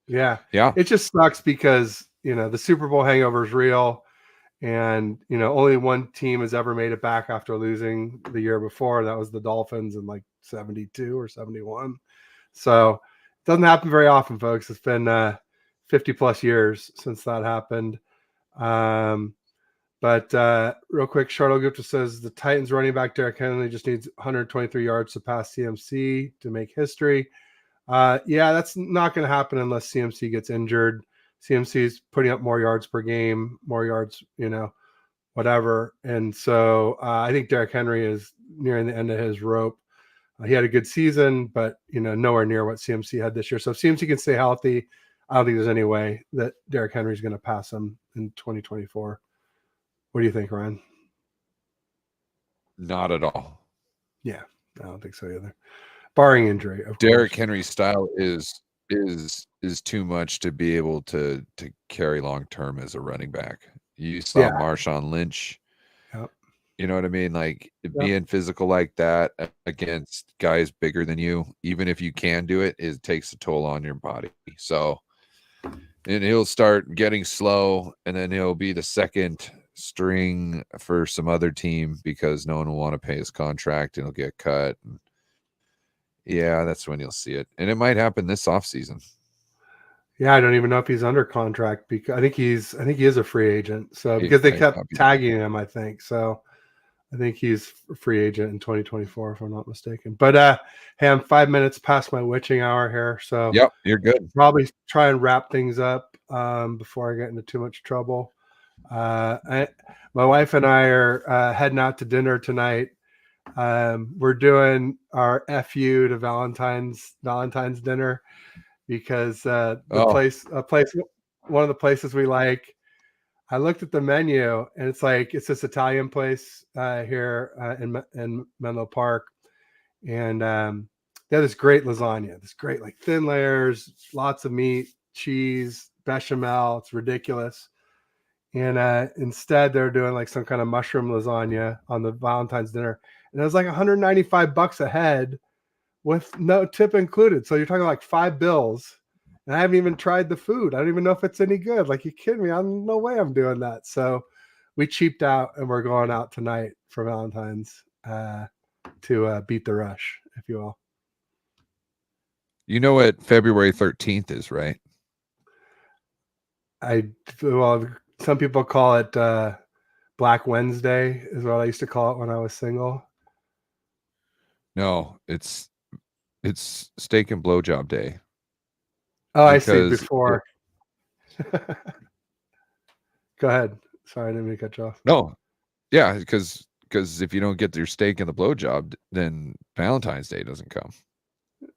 Yeah, Yeah. it just sucks because the Super Bowl hangover is real. And, only one team has ever made it back after losing the year before. That was the Dolphins in like 72 or 71. So it doesn't happen very often, folks. It's been 50 plus years since that happened. But real quick, Charlotte Gupta says the Titans running back Derrick Henry just needs 123 yards to pass CMC to make history. Yeah, that's not going to happen unless CMC gets injured. CMC is putting up more yards per game, more yards, whatever. And so I think Derrick Henry is nearing the end of his rope. He had a good season, but nowhere near what CMC had this year. So if CMC can stay healthy, I don't think there's any way that Derrick Henry is going to pass him in 2024. What do you think, Ryan? Not at all. Yeah, I don't think so either. Barring injury, of Derrick course. Henry's style is too much to be able to carry long term as a running back. You saw Marshawn Lynch. Yep. You know what I mean? Like being physical like that against guys bigger than you, even if you can do it, it takes a toll on your body. So, and he'll start getting slow, and then he'll be the second string for some other team because no one will want to pay his contract, and he'll get cut. Yeah, that's when you'll see it, and it might happen this offseason. Yeah, I don't even know if he's under contract because I think he is a free agent. So because they kept tagging him, I think so. I think he's a free agent in 2024, if I'm not mistaken. But hey, I'm 5 minutes past my witching hour here, so yep, you're good. Probably try and wrap things up before I get into too much trouble. My wife and I are heading out to dinner tonight. We're doing our FU to Valentine's dinner because one of the places we like. I looked at the menu and it's this Italian place here in Menlo Park, and they have this great lasagna, this great like thin layers, lots of meat, cheese, bechamel. It's ridiculous. And instead, they're doing like some kind of mushroom lasagna on the Valentine's dinner, and it was like $195 a head with no tip included. So you're talking like $5. And I haven't even tried the food. I don't even know if it's any good. Like, you kidding me? I'm no way I'm doing that. So we cheaped out and we're going out tonight for Valentine's to beat the rush, if you will. You know what February 13th is, right? Some people call it Black Wednesday is what I used to call it when I was single. No, it's steak and blowjob day. Oh, I see. Before. Go ahead. Sorry, I didn't mean to cut you off. No. Yeah, because if you don't get your steak and the blowjob, then Valentine's Day doesn't come.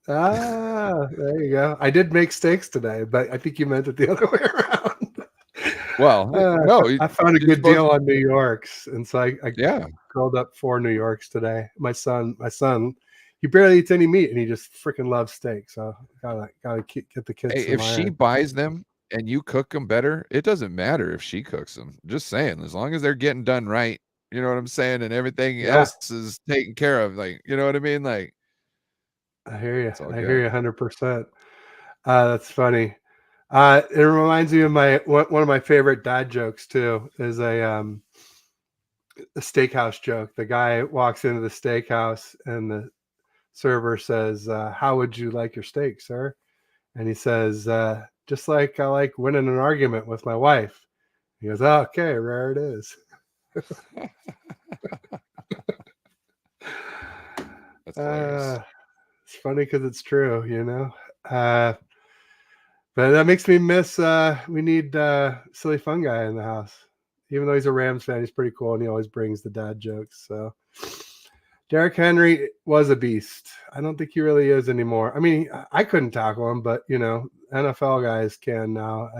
Ah, there you go. I did make steaks today, but I think you meant it the other way around. Well, no. I found a good deal on New York's, and so I yeah, grilled up 4 New Yorks today. My son, he barely eats any meat, and he just freaking loves steak. So gotta get the kids. Hey, if she buys them and you cook them better, it doesn't matter if she cooks them. Just saying, as long as they're getting done right, you know what I'm saying, and everything else is taken care of. Like, you know what I mean? Like, I hear you. I hear you 100%. That's funny. It reminds me of one of my favorite dad jokes too. Is a steakhouse joke. The guy walks into the steakhouse and the server says, "How would you like your steak, sir?" And he says, "Just like I like winning an argument with my wife." He goes, "Oh, okay, rare it is." That's hilarious. It's funny because it's true, but that makes me miss. We need Silly Fun Guy in the house. Even though he's a Rams fan, he's pretty cool, and he always brings the dad jokes. So Derrick Henry was a beast. I don't think he really is anymore. I mean, I couldn't tackle him, but NFL guys can now.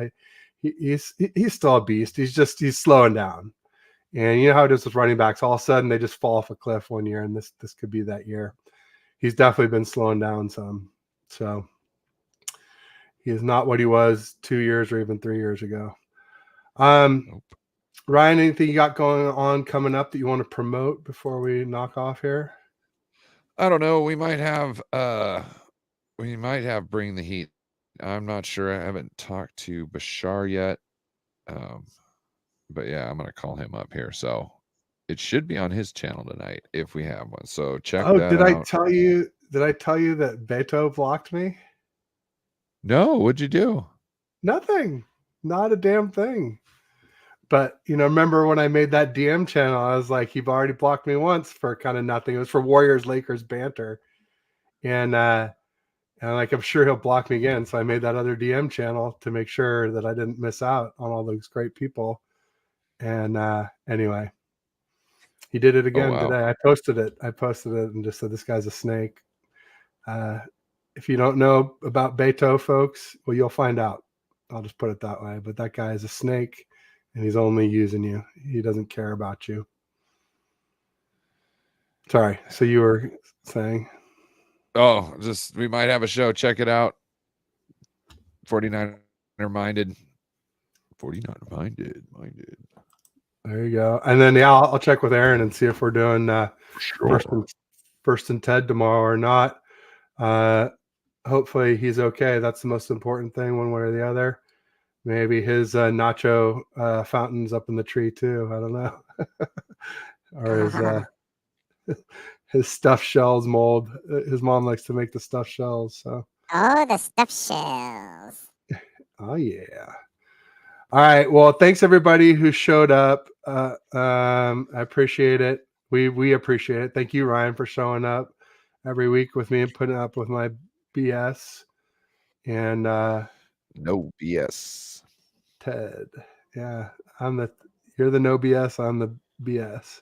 he's still a beast. He's slowing down. And you know how it is with running backs. All of a sudden, they just fall off a cliff one year, and this could be that year. He's definitely been slowing down some. So he is not what he was 2 years or even 3 years ago. Nope. Ryan, anything you got going on coming up that you want to promote before we knock off here? I don't know. We might have Bring the Heat. I'm not sure. I haven't talked to Bashar yet. But yeah, I'm gonna call him up here. So it should be on his channel tonight if we have one. So check that out. Did I tell you that Beto blocked me? No, what'd you do? Nothing. Not a damn thing. But remember when I made that DM channel, I was like, you've already blocked me once for kind of nothing. It was for Warriors Lakers banter. And I'm sure he'll block me again. So I made that other DM channel to make sure that I didn't miss out on all those great people. And anyway, he did it again today. I posted it and just said, this guy's a snake. If you don't know about Beto, folks, well, you'll find out. I'll just put it that way. But that guy is a snake, and he's only using you. He doesn't care about you. Sorry. So you were saying? Oh, we might have a show. Check it out. 49er minded. 49er minded. There you go. And then I'll check with Aaron and see if we're doing first and Ted tomorrow or not. Hopefully he's okay. That's the most important thing, one way or the other. Maybe his nacho fountain's up in the tree too. I don't know. Or his stuffed shells mold. His mom likes to make the stuffed shells. So. Oh, the stuffed shells. Oh yeah. All right. Well, thanks everybody who showed up. I appreciate it. We appreciate it. Thank you, Ryan, for showing up every week with me and putting up with my BS. And no BS. Ted. Yeah, you're the no BS. I'm the BS.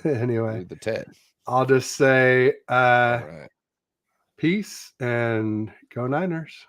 Anyway, the Ted. I'll just say All right. peace and go Niners.